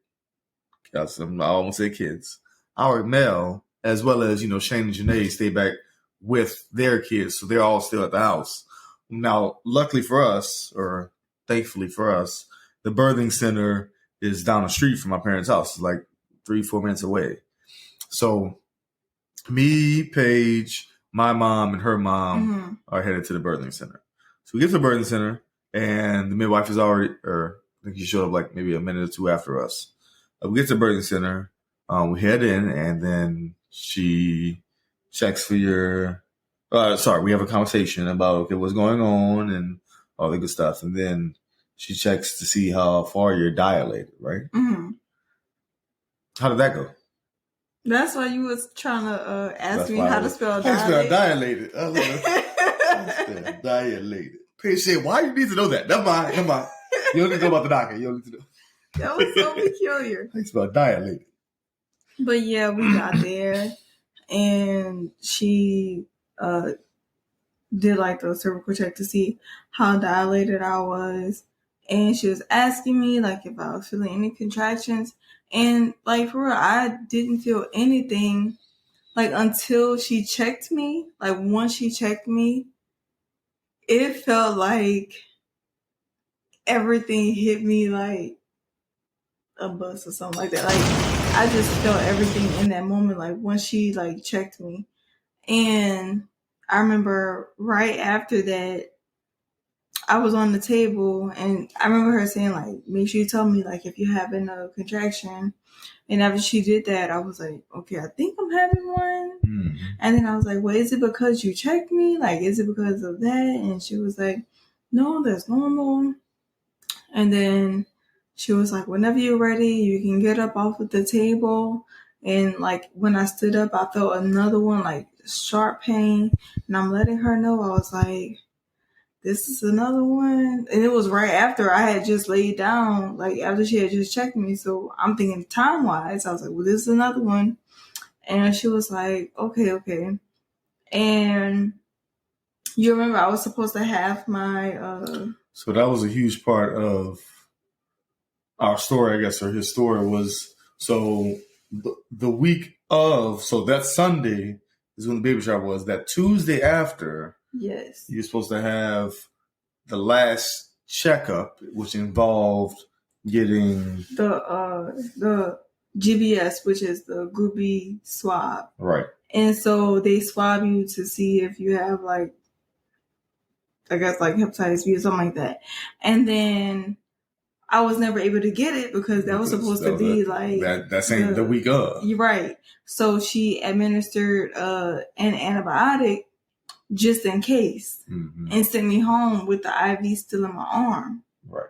Speaker 2: I almost say kids. Our male, as well as, Shane and Janae stay back with their kids. So they're all still at the house. Now, luckily for us, or thankfully for us, the birthing center is down the street from my parents' house. It's like 3-4 minutes away. So me, Paige, my mom, and her mom are headed to the birthing center. So we get to the birthing center, and the midwife is already, or I think she showed up like maybe a minute or two after us. We get to the birthing center, we head in, and then she checks for your, we have a conversation about, okay, what's going on and all the good stuff. And then she checks to see how far you're dilated, right? Mm-hmm. How did that go?
Speaker 1: That's why you was trying to ask me how to spell dilated.
Speaker 2: Dilated. I spell dilated. Paige said, why do you need to know that? Never mind. You don't need to know about the doctor. You don't need to know.
Speaker 1: That was so peculiar.
Speaker 2: I spell dilated.
Speaker 1: But yeah, we got there, and she did like the cervical check to see how dilated I was. And she was asking me like if I was feeling any contractions. And like for real, I didn't feel anything like until she checked me. Like once she checked me, it felt like everything hit me like a bus or something like that. Like I just felt everything in that moment. Like once she like checked me, and I remember right after that, I was on the table, and I remember her saying, like, make sure you tell me, like, if you're having a contraction. And after she did that, I was like, okay, I think I'm having one. Mm-hmm. And then I was like, well, is it because you checked me? Like, is it because of that? And she was like, no, that's normal. And then she was like, whenever you're ready, you can get up off of the table. And, like, when I stood up, I felt another one, like, sharp pain. And I'm letting her know, I was like, this is another one. And it was right after I had just laid down, like after she had just checked me. So I'm thinking time-wise, I was like, well, this is another one. And she was like, okay. And you remember I was supposed to have my...
Speaker 2: So that was a huge part of our story, I guess, or his story was, so the week of, so that Sunday is when the baby shower was. That Tuesday after...
Speaker 1: Yes.
Speaker 2: You're supposed to have the last checkup, which involved getting
Speaker 1: the GBS, which is the Group B swab.
Speaker 2: Right.
Speaker 1: And so they swab you to see if you have like, I guess like hepatitis B or something like that. And then I was never able to get it because that was supposed to be
Speaker 2: the week of.
Speaker 1: You're right. So she administered an antibiotic just in case, and sent me home with the IV still in my arm.
Speaker 2: Right.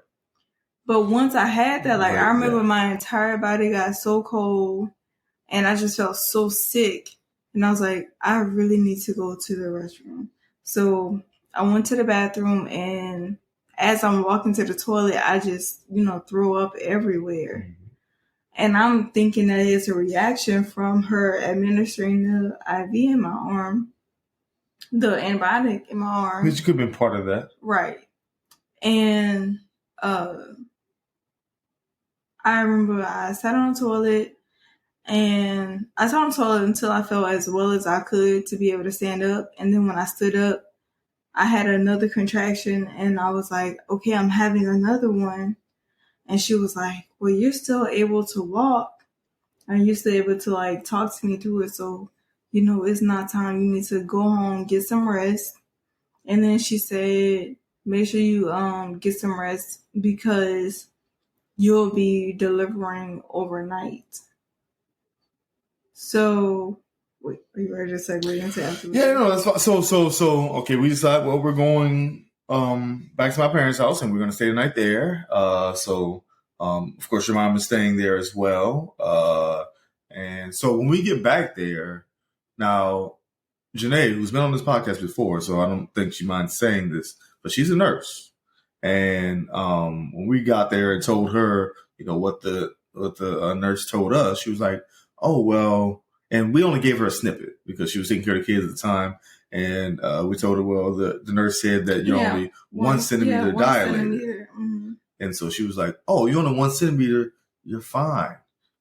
Speaker 1: But once I had that, like, I remember my entire body got so cold and I just felt so sick. And I was like, I really need to go to the restroom. So I went to the bathroom, and as I'm walking to the toilet, I just, throw up everywhere. Mm-hmm. And I'm thinking that it's a reaction from her administering the IV in my arm, the antibiotic in my arm.
Speaker 2: Which could have been part of that.
Speaker 1: Right. And I remember I sat on the toilet, and I sat on the toilet until I felt as well as I could to be able to stand up. And then when I stood up, I had another contraction, and I was like, okay, I'm having another one. And she was like, well, you're still able to walk, and you're still able to, like, talk to me through it. So, it's not time. You need to go home, get some rest. And then she said, make sure you get some rest because you'll be delivering overnight. So, wait, are you ready to segue into afterwards?
Speaker 2: Yeah, no, that's fine. So, okay, we decided, well, we're going back to my parents' house, and we're going to stay the night there. Of course, your mom is staying there as well. And so when we get back there, now, Janae, who's been on this podcast before, so I don't think she minds saying this, but she's a nurse. And when we got there and told her, what the nurse told us, she was like, oh, well, and we only gave her a snippet because she was taking care of the kids at the time. And we told her, well, the nurse said that you're only 1 centimeter dilated. Mm-hmm. And so she was like, oh, you're only 1 centimeter, you're fine.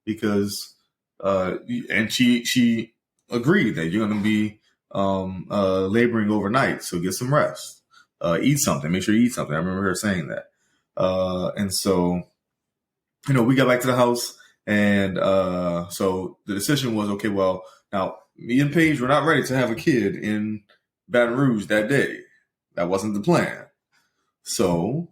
Speaker 2: Because, and she agreed that you're going to be laboring overnight. So get some rest, eat something, make sure you eat something. I remember her saying that. And so, we got back to the house. And so the decision was, okay, well, now me and Paige were not ready to have a kid in Baton Rouge that day. That wasn't the plan. So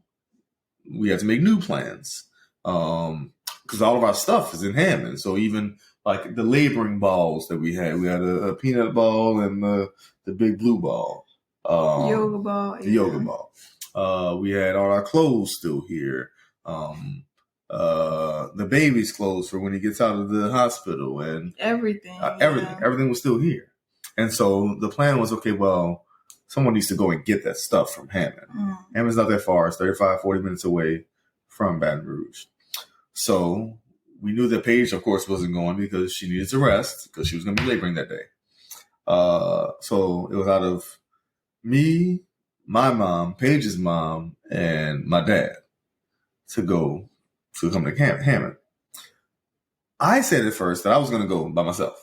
Speaker 2: we had to make new plans because all of our stuff is in Hammond. So even like the laboring balls that we had a peanut ball and the big blue ball.
Speaker 1: Yoga ball.
Speaker 2: The yoga ball. We had all our clothes still here. The baby's clothes for when he gets out of the hospital and
Speaker 1: everything.
Speaker 2: Everything was still here. And so the plan was, okay, well, someone needs to go and get that stuff from Hammond. Hammond's not that far. It's 35, 40 minutes away from Baton Rouge. So we knew that Paige, of course, wasn't going because she needed to rest because she was going to be laboring that day. So it was out of me, my mom, Paige's mom, and my dad to come to Hammond. I said at first that I was going to go by myself.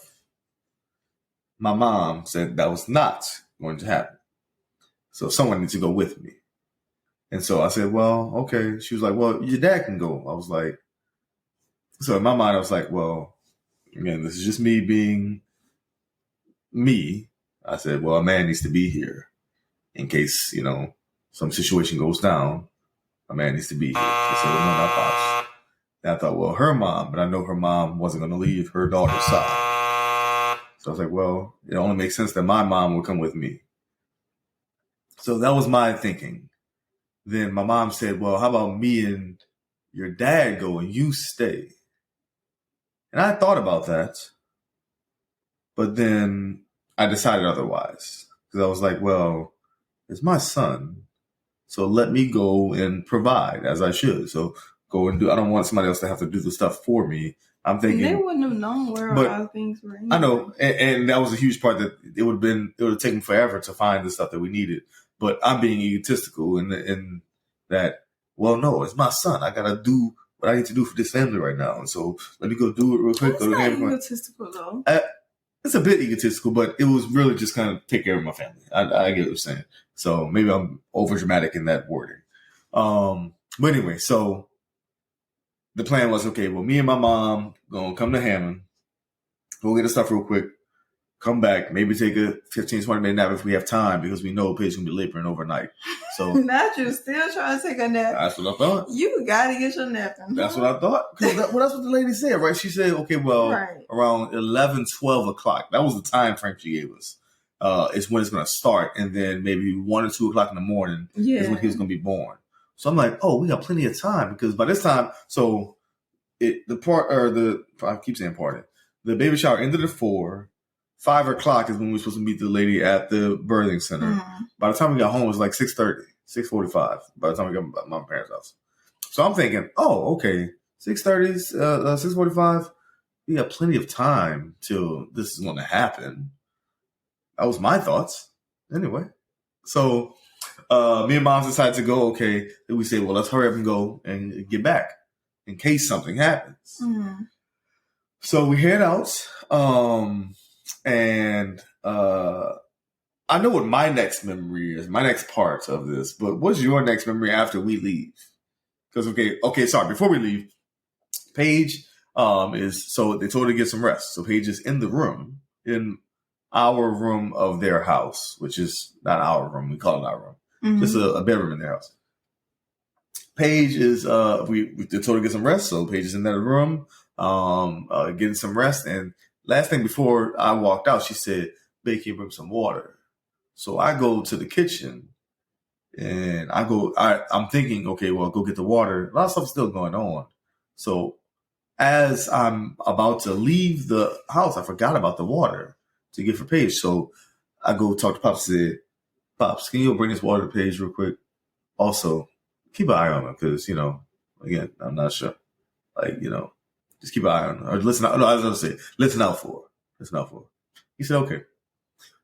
Speaker 2: My mom said that was not going to happen. So someone needs to go with me. And so I said, well, okay. She was like, well, your dad can go. I was like, so in my mind, I was like, well, again, this is just me being me. I said, well, a man needs to be here in case, some situation goes down. A man needs to be here. So I said, well, no, my pops. And I thought, well, her mom, but I know her mom wasn't going to leave her daughter's side. So I was like, well, it only makes sense that my mom would come with me. So that was my thinking. Then my mom said, well, how about me and your dad go and you stay? And I thought about that. But then I decided otherwise. Because I was like, well, it's my son. So let me go and provide as I should. So go and do. I don't want somebody else to have to do the stuff for me. I'm thinking
Speaker 1: they wouldn't have known where all things were. Anyway.
Speaker 2: I know, and that was a huge part that it would have taken forever to find the stuff that we needed. But I'm being egotistical in that. Well, no, it's my son. I gotta do what I need to do for this family right now, and so let me go do it real quick.
Speaker 1: It's not egotistical though.
Speaker 2: It's a bit egotistical, but it was really just kind of take care of my family. I get what you're saying. So maybe I'm over dramatic in that wording. But anyway, so the plan was, okay, well, me and my mom going to come to Hammond, go get the stuff real quick, come back, maybe take a 15, 20-minute nap if we have time because we know Paige going to be laboring overnight. So
Speaker 1: not you still trying to take a nap.
Speaker 2: That's what I thought.
Speaker 1: You got to get your nap in.
Speaker 2: That's what I thought. Because that's what the lady said, right? She said, okay, well, around 11, 12 o'clock. That was the time frame she gave us. Is when it's going to start. And then maybe 1 or 2 o'clock in the morning is when he was going to be born. So I'm like, oh, we got plenty of time because by this time, I keep saying party. The baby shower ended at 4. 5 o'clock is when we were supposed to meet the lady at the birthing center. Mm-hmm. By the time we got home, it was like 6:30, 6:45. By the time we got to my parents' house. So I'm thinking, oh, okay, 6:30, 6:45. We got plenty of time till this is going to happen. That was my thoughts. Anyway, so me and Mom decided to go. Okay, then we say, well, let's hurry up and go and get back in case something happens. Mm-hmm. So we head out, and I know what my next memory is, my next part of this. But what's your next memory after we leave? Because sorry, before we leave, Paige so they told her to get some rest. So Paige is in the room, in our room of their house, which is not our room. We call it our room. Mm-hmm. Just a bedroom in their house. Paige is, they told her to get some rest. So Paige is in that room, getting some rest. And last thing before I walked out, she said, "Babe, can you bring some water?" So I go to the kitchen and I'm thinking, okay, well, go get the water. A lot of stuff's still going on. So as I'm about to leave the house, I forgot about the water to get for Paige. So I go talk to Pops and said, "Pops, can you bring this water to Paige real quick? Also, keep an eye on her because, again, I'm not sure. Just keep an eye on her. Or listen out. No, I was going to say, listen out for her. Listen out for her." He said, "Okay."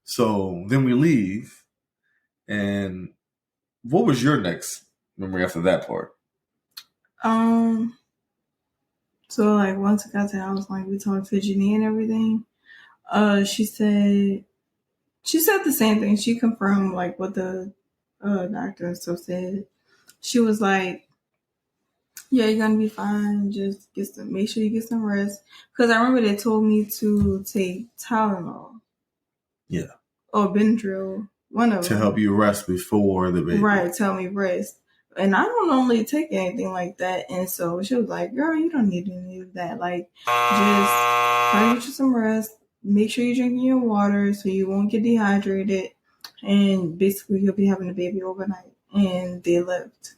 Speaker 2: So then we leave. And what was your next memory after that part?
Speaker 1: So once I got to the house, we talked to Janine and everything. She said the same thing. She confirmed what the doctor and stuff said. She was like, "Yeah, you're gonna be fine. Just make sure you get some rest." Because I remember they told me to take Tylenol.
Speaker 2: Yeah.
Speaker 1: Or Benadryl, one of them.
Speaker 2: To help you rest before the baby.
Speaker 1: Right, tell me rest. And I don't normally take anything like that. And so she was like, "Girl, you don't need any of that. Just try to get you some rest. Make sure you're drinking your water so you won't get dehydrated. And basically, you'll be having a baby overnight." And they left.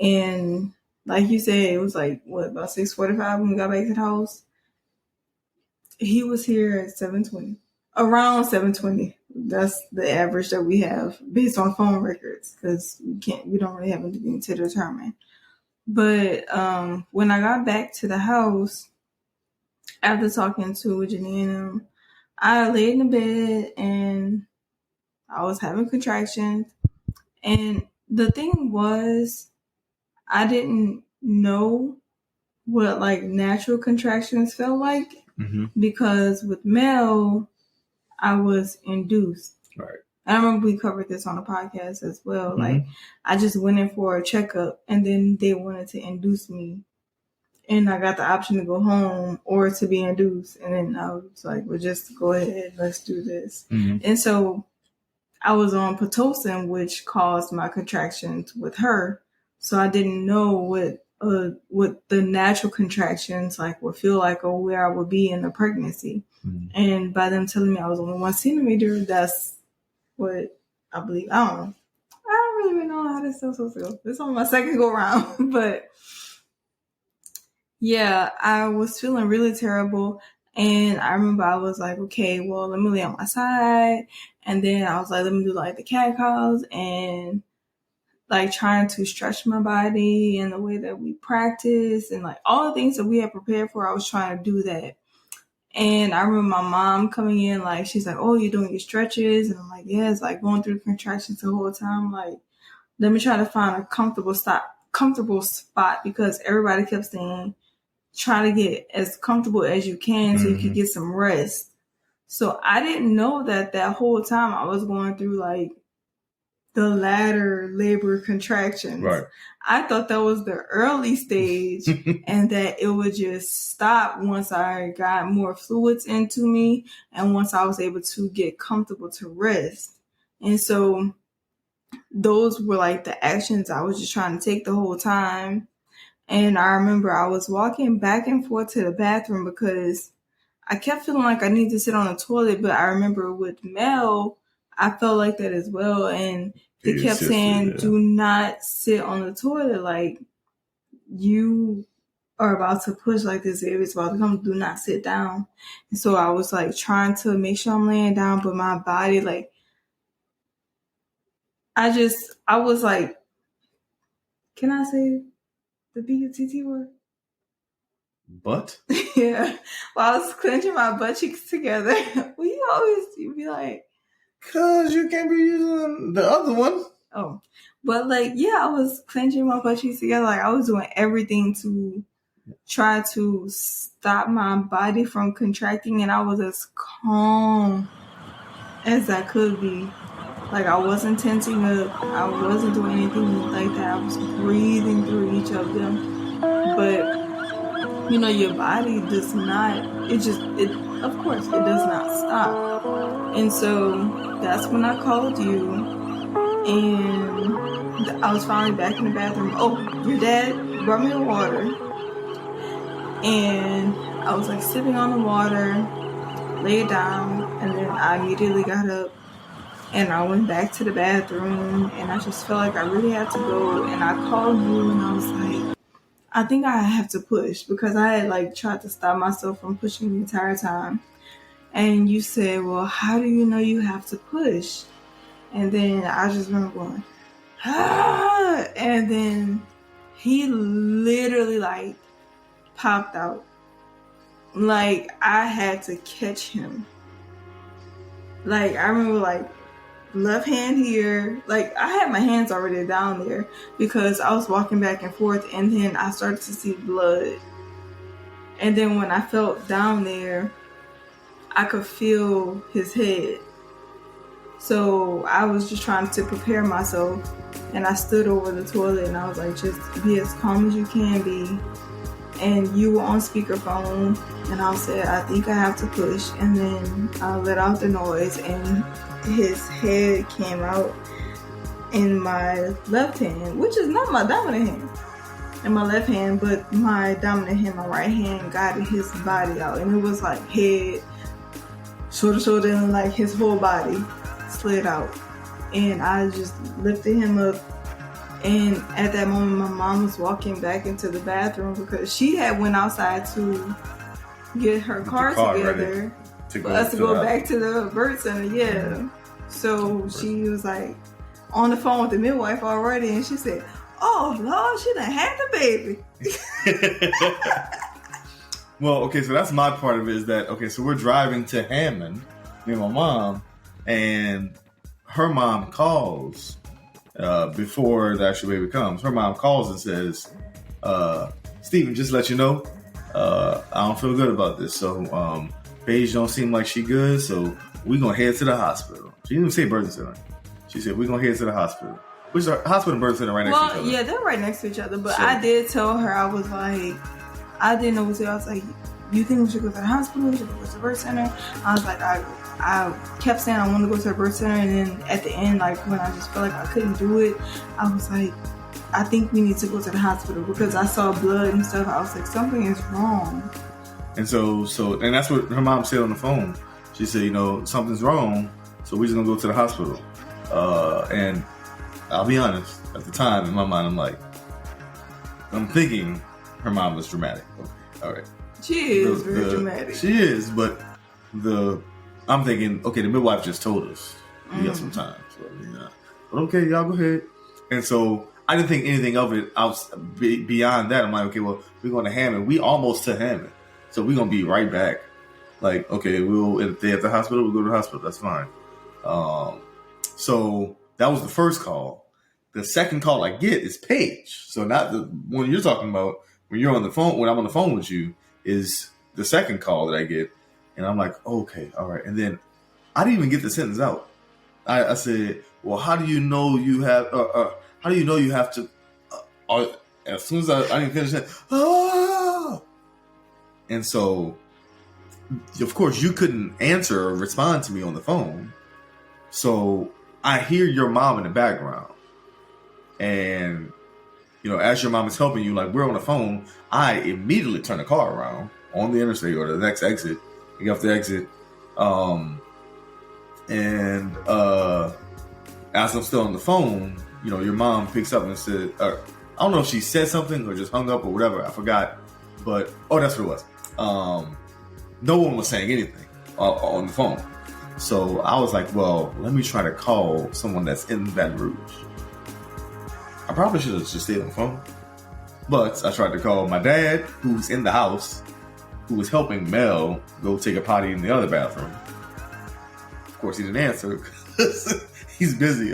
Speaker 1: And like you said, it was about 6:45 when we got back to the house. He was here at 7:20. Around 7:20. That's the average that we have based on phone records because we don't really have anything to determine. But when I got back to the house after talking to Janine, I laid in the bed and I was having contractions. And the thing was, I didn't know what natural contractions felt like because with Mel, I was induced.
Speaker 2: Right.
Speaker 1: I remember we covered this on a podcast as well. Mm-hmm. I just went in for a checkup and then they wanted to induce me. And I got the option to go home or to be induced. And then I was like, well, just go ahead. Let's do this. Mm-hmm. And so I was on Pitocin, which caused my contractions with her. So I didn't know what the natural contractions would feel like or where I would be in the pregnancy. Mm-hmm. And by them telling me I was only 1 centimeter, that's what I believe. I don't know. I don't really even know how this is supposed to go. This is on my second go round. But yeah, I was feeling really terrible. And I remember I was like, okay, well, let me lay on my side. And then I was like, let me do the cat calls and trying to stretch my body in the way that we practice and all the things that we had prepared for. I was trying to do that. And I remember my mom coming in, she's like, "Oh, you're doing your stretches?" And I'm like, "Yeah." It's going through contractions the whole time. Let me try to find a comfortable spot because everybody kept saying, try to get as comfortable as you can so you can get some rest. So I didn't know that whole time I was going through the latter labor contractions.
Speaker 2: Right.
Speaker 1: I thought that was the early stage and that it would just stop once I got more fluids into me and once I was able to get comfortable to rest. And so those were the actions I was just trying to take the whole time. And I remember I was walking back and forth to the bathroom because I kept feeling like I need to sit on the toilet. But I remember with Mel, I felt like that as well. And they kept saying, do not sit on the toilet. Like, you are about to push, like this baby's about to come, do not sit down. And so I was like trying to make sure I'm laying down, but my body, like, I was like, can I say the B-U-T-T word?
Speaker 2: Butt?
Speaker 1: Yeah. Well, I was clenching my butt cheeks together. Well, you be like,
Speaker 2: cause you can't be using the other one.
Speaker 1: Oh, but like, yeah, I was clenching my butt cheeks together. Like, I was doing everything to try to stop my body from contracting, and I was as calm as I could be. Like, I wasn't tensing up. I wasn't doing anything like that. I was breathing through each of them. But, you know, your body does not, of course, it does not stop. And so that's when I called you, and I was finally back in the bathroom. Oh, your dad brought me the water, and I was like sipping on the water, laid down, and then I immediately got up and I went back to the bathroom, and I just felt like I really had to go. And I called you, and I was like, I think I have to push, because I had like tried to stop myself from pushing the entire time. And you said, well, how do you know you have to push? And then I just remember going, ah! And then he literally like popped out. Like, I had to catch him. Like, I remember like left hand here. Like, I had my hands already down there because I was walking back and forth, and then I started to see blood. And then when I felt down there, I could feel his head. So I was just trying to prepare myself, and I stood over the toilet, and I was like, just be as calm as you can be. And you were on speakerphone, and I said, I think I have to push. And then I let out the noise, and his head came out in my left hand, which is not my dominant hand, in my left hand, but my dominant hand, my right hand, got his body out. And it was like head, shoulder, and like his whole body slid out. And I just lifted him up. And at that moment, my mom was walking back into the bathroom because she had went outside to get her car together for us to go back to the birth center. Yeah. So she was like on the phone with the midwife already, and she said, oh, Lord, she done had the baby.
Speaker 2: Well, okay, so that's my part of it is that, okay, so we're driving to Hammond, me and my mom, and her mom calls before the actual baby comes. Her mom calls and says, Stephen, just let you know, I don't feel good about this. So Paige don't seem like she good, so we're going to head to the hospital. She didn't even say birth center. She said, we're going to head to the hospital. Which is our hospital and birth center right next to each other.
Speaker 1: Yeah, they're right next to each other. But so, I did tell her, I was like, I didn't know what to do. I was like, you think we should go to the hospital? We should go to the birth center? I was like, I kept saying I wanted to go to the birth center, and then at the end, like when I just felt like I couldn't do it, I was like, I think we need to go to the hospital because I saw blood and stuff. I was like, something is wrong.
Speaker 2: And so and that's what her mom said on the phone. She said, something's wrong, so we're just gonna go to the hospital. And I'll be honest, at the time in my mind, I'm thinking her mom was dramatic. Okay, all right.
Speaker 1: She is very dramatic.
Speaker 2: She is, but I'm thinking, okay, the midwife just told us we got some time. So, but okay, y'all go ahead. And so I didn't think anything of it beyond that. I'm like, okay, well, we're going to Hammond. We almost to Hammond. So we're going to be right back. Like, okay, if they're at the hospital, we'll go to the hospital. That's fine. So that was the first call. The second call I get is Paige. So not the one you're talking about when you're on the phone, when I'm on the phone with you, is the second call that I get. And I'm like, okay, all right. And then I didn't even get the sentence out. I said, well, how do you know you have, how do you know you have to, as soon as I didn't finish it, And so, of course, you couldn't answer or respond to me on the phone. So I hear your mom in the background. And, as your mom is helping you, like we're on the phone, I immediately turn the car around on the interstate or the next exit. You get off the exit. And as I'm still on the phone, your mom picks up and said, I don't know if she said something or just hung up or whatever. I forgot. But, that's what it was. No one was saying anything on the phone. So I was like, well, let me try to call someone that's in Baton Rouge. I probably should have just stayed on the phone. But I tried to call my dad, who's in the house, who was helping Mel go take a potty in the other bathroom. Of course, he didn't answer because he's busy,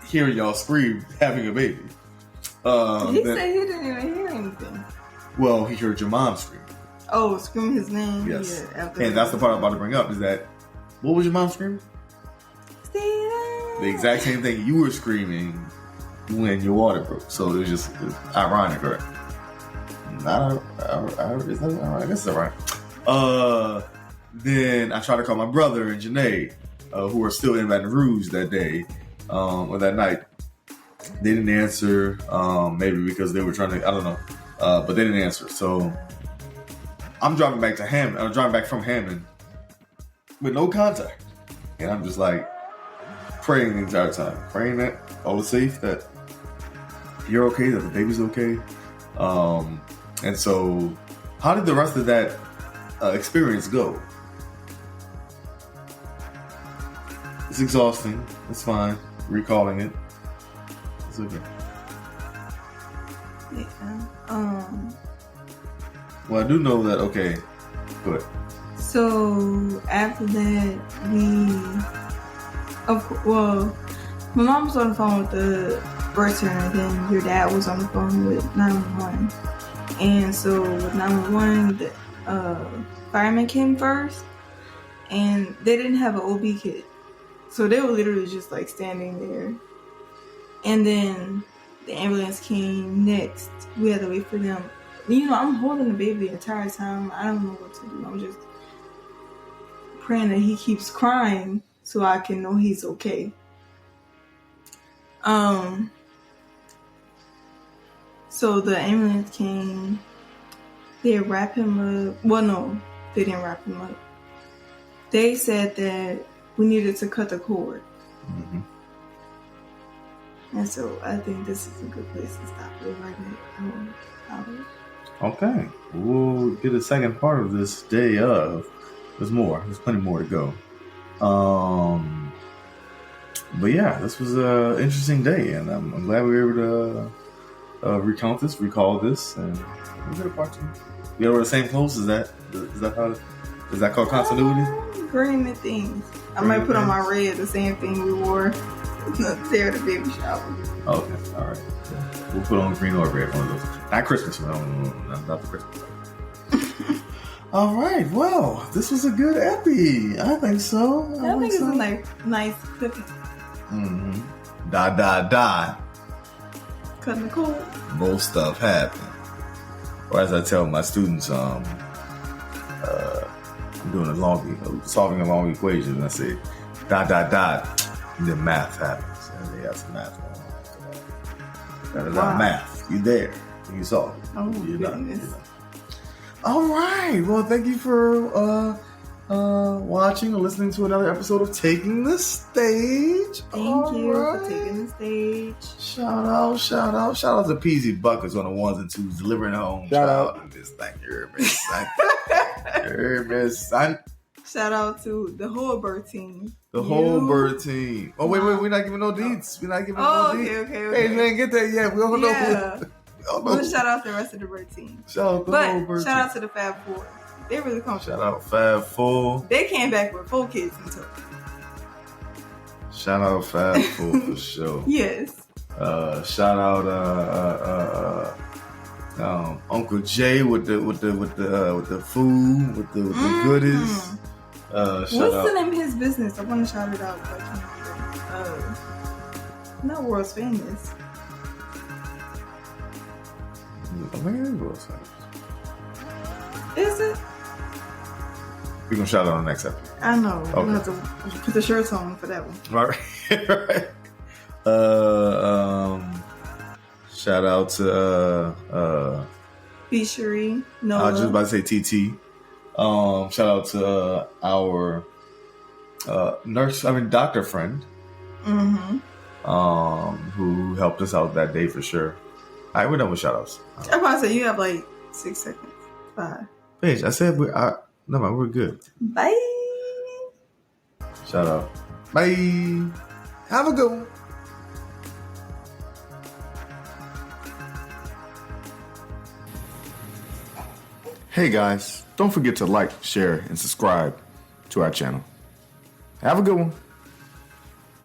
Speaker 2: hearing y'all scream, having a baby.
Speaker 1: He said he didn't even hear anything.
Speaker 2: Well, he heard your mom scream.
Speaker 1: Oh, scream his name?
Speaker 2: Yes. Yeah, and that's the part I'm about to bring up is that, what was your mom screaming?
Speaker 1: Stephen.
Speaker 2: The exact same thing you were screaming when your water broke. So it was ironic, right? I guess it's alright. Then I tried to call my brother and Janae, who were still in Baton Rouge that day, or that night. They didn't answer, maybe because they were trying to, I don't know, but they didn't answer. So I'm driving back to Hammond. I'm driving back from Hammond with no contact, and I'm just like praying the entire time, praying that all is safe, that you're okay, that the baby's okay. And so, how did the rest of that experience go? It's exhausting. It's fine. Recalling it. It's okay.
Speaker 1: Yeah.
Speaker 2: Well, I do know that. Okay. Go ahead.
Speaker 1: So after that, my mom was on the phone with the birth center, and then your dad was on the phone with 911. And so with 911, the fireman came first, and they didn't have an OB kit. So they were literally just like standing there. And then the ambulance came next. We had to wait for them. I'm holding the baby the entire time. I don't know what to do. I'm just praying that he keeps crying so I can know he's okay. So the ambulance came. They wrapped him up. Well, no, they didn't wrap him up. They said that we needed to cut the cord.
Speaker 2: Mm-hmm.
Speaker 1: And so I think this is a good place to stop it right now.
Speaker 2: Okay. We'll get a second part of this day of. There's more. There's plenty more to go. But yeah, this was an interesting day, and I'm glad we were able to recall this, and we'll get a part two. You wear the same clothes? Is that called continuity?
Speaker 1: Green and things. I might put on my red, the same thing we wore there at the baby shower.
Speaker 2: Okay, all right. Yeah. We'll put on green or red, one of those. Not Christmas, not the Christmas. All right, well, this was a good epi. I think so.
Speaker 1: I think it's a nice clip.
Speaker 2: Mm-hmm. Die.
Speaker 1: Cutting the cord.
Speaker 2: Most stuff happened. Or as I tell my students, I'm doing solving a long equation, and I say, die, and then math happens. And they have some math going on after that. Wow. Math. You there. You solve it.
Speaker 1: Oh, you're goodness.
Speaker 2: Not. All right. Well, thank you for watching or listening to another episode of Taking the Stage.
Speaker 1: Thank you for taking the stage.
Speaker 2: Shout out to Peasy Buckets on the ones and twos, delivering her own child. Thank you, Miss Son.
Speaker 1: Shout out to the whole bird team.
Speaker 2: The whole bird team. Oh, wait, we're not giving no deeds. We're not giving no deeds.
Speaker 1: Okay.
Speaker 2: Hey, man, get that yet. We don't know.
Speaker 1: We'll shout out the rest of the bird team.
Speaker 2: Shout out the whole bird team.
Speaker 1: Shout out to the Fab Four. They really come.
Speaker 2: Shout out Fab Four.
Speaker 1: They came back with 4 kids in total.
Speaker 2: Shout out Fab Four for sure.
Speaker 1: Yes.
Speaker 2: Shout out Uncle Jay with the food, with the goodies.
Speaker 1: What's the name of his business? I want to shout it out, but I can't remember. Not World's Famous.
Speaker 2: I think it is World's Famous.
Speaker 1: Is it?
Speaker 2: We're gonna shout out on the next episode.
Speaker 1: I know.
Speaker 2: Okay.
Speaker 1: We're gonna have to put the shirts on for that one.
Speaker 2: Right. Shout out to
Speaker 1: Fishery. No.
Speaker 2: I was just about to say TT. Shout out to our doctor friend. who helped us out that day for sure. All right, we're done with shout outs.
Speaker 1: I want to say you have like 6 seconds. 5.
Speaker 2: Paige, I said we're good.
Speaker 1: Bye.
Speaker 2: Shout out. Bye. Have a good one. Hey guys, don't forget to like, share, and subscribe to our channel. Have a good one.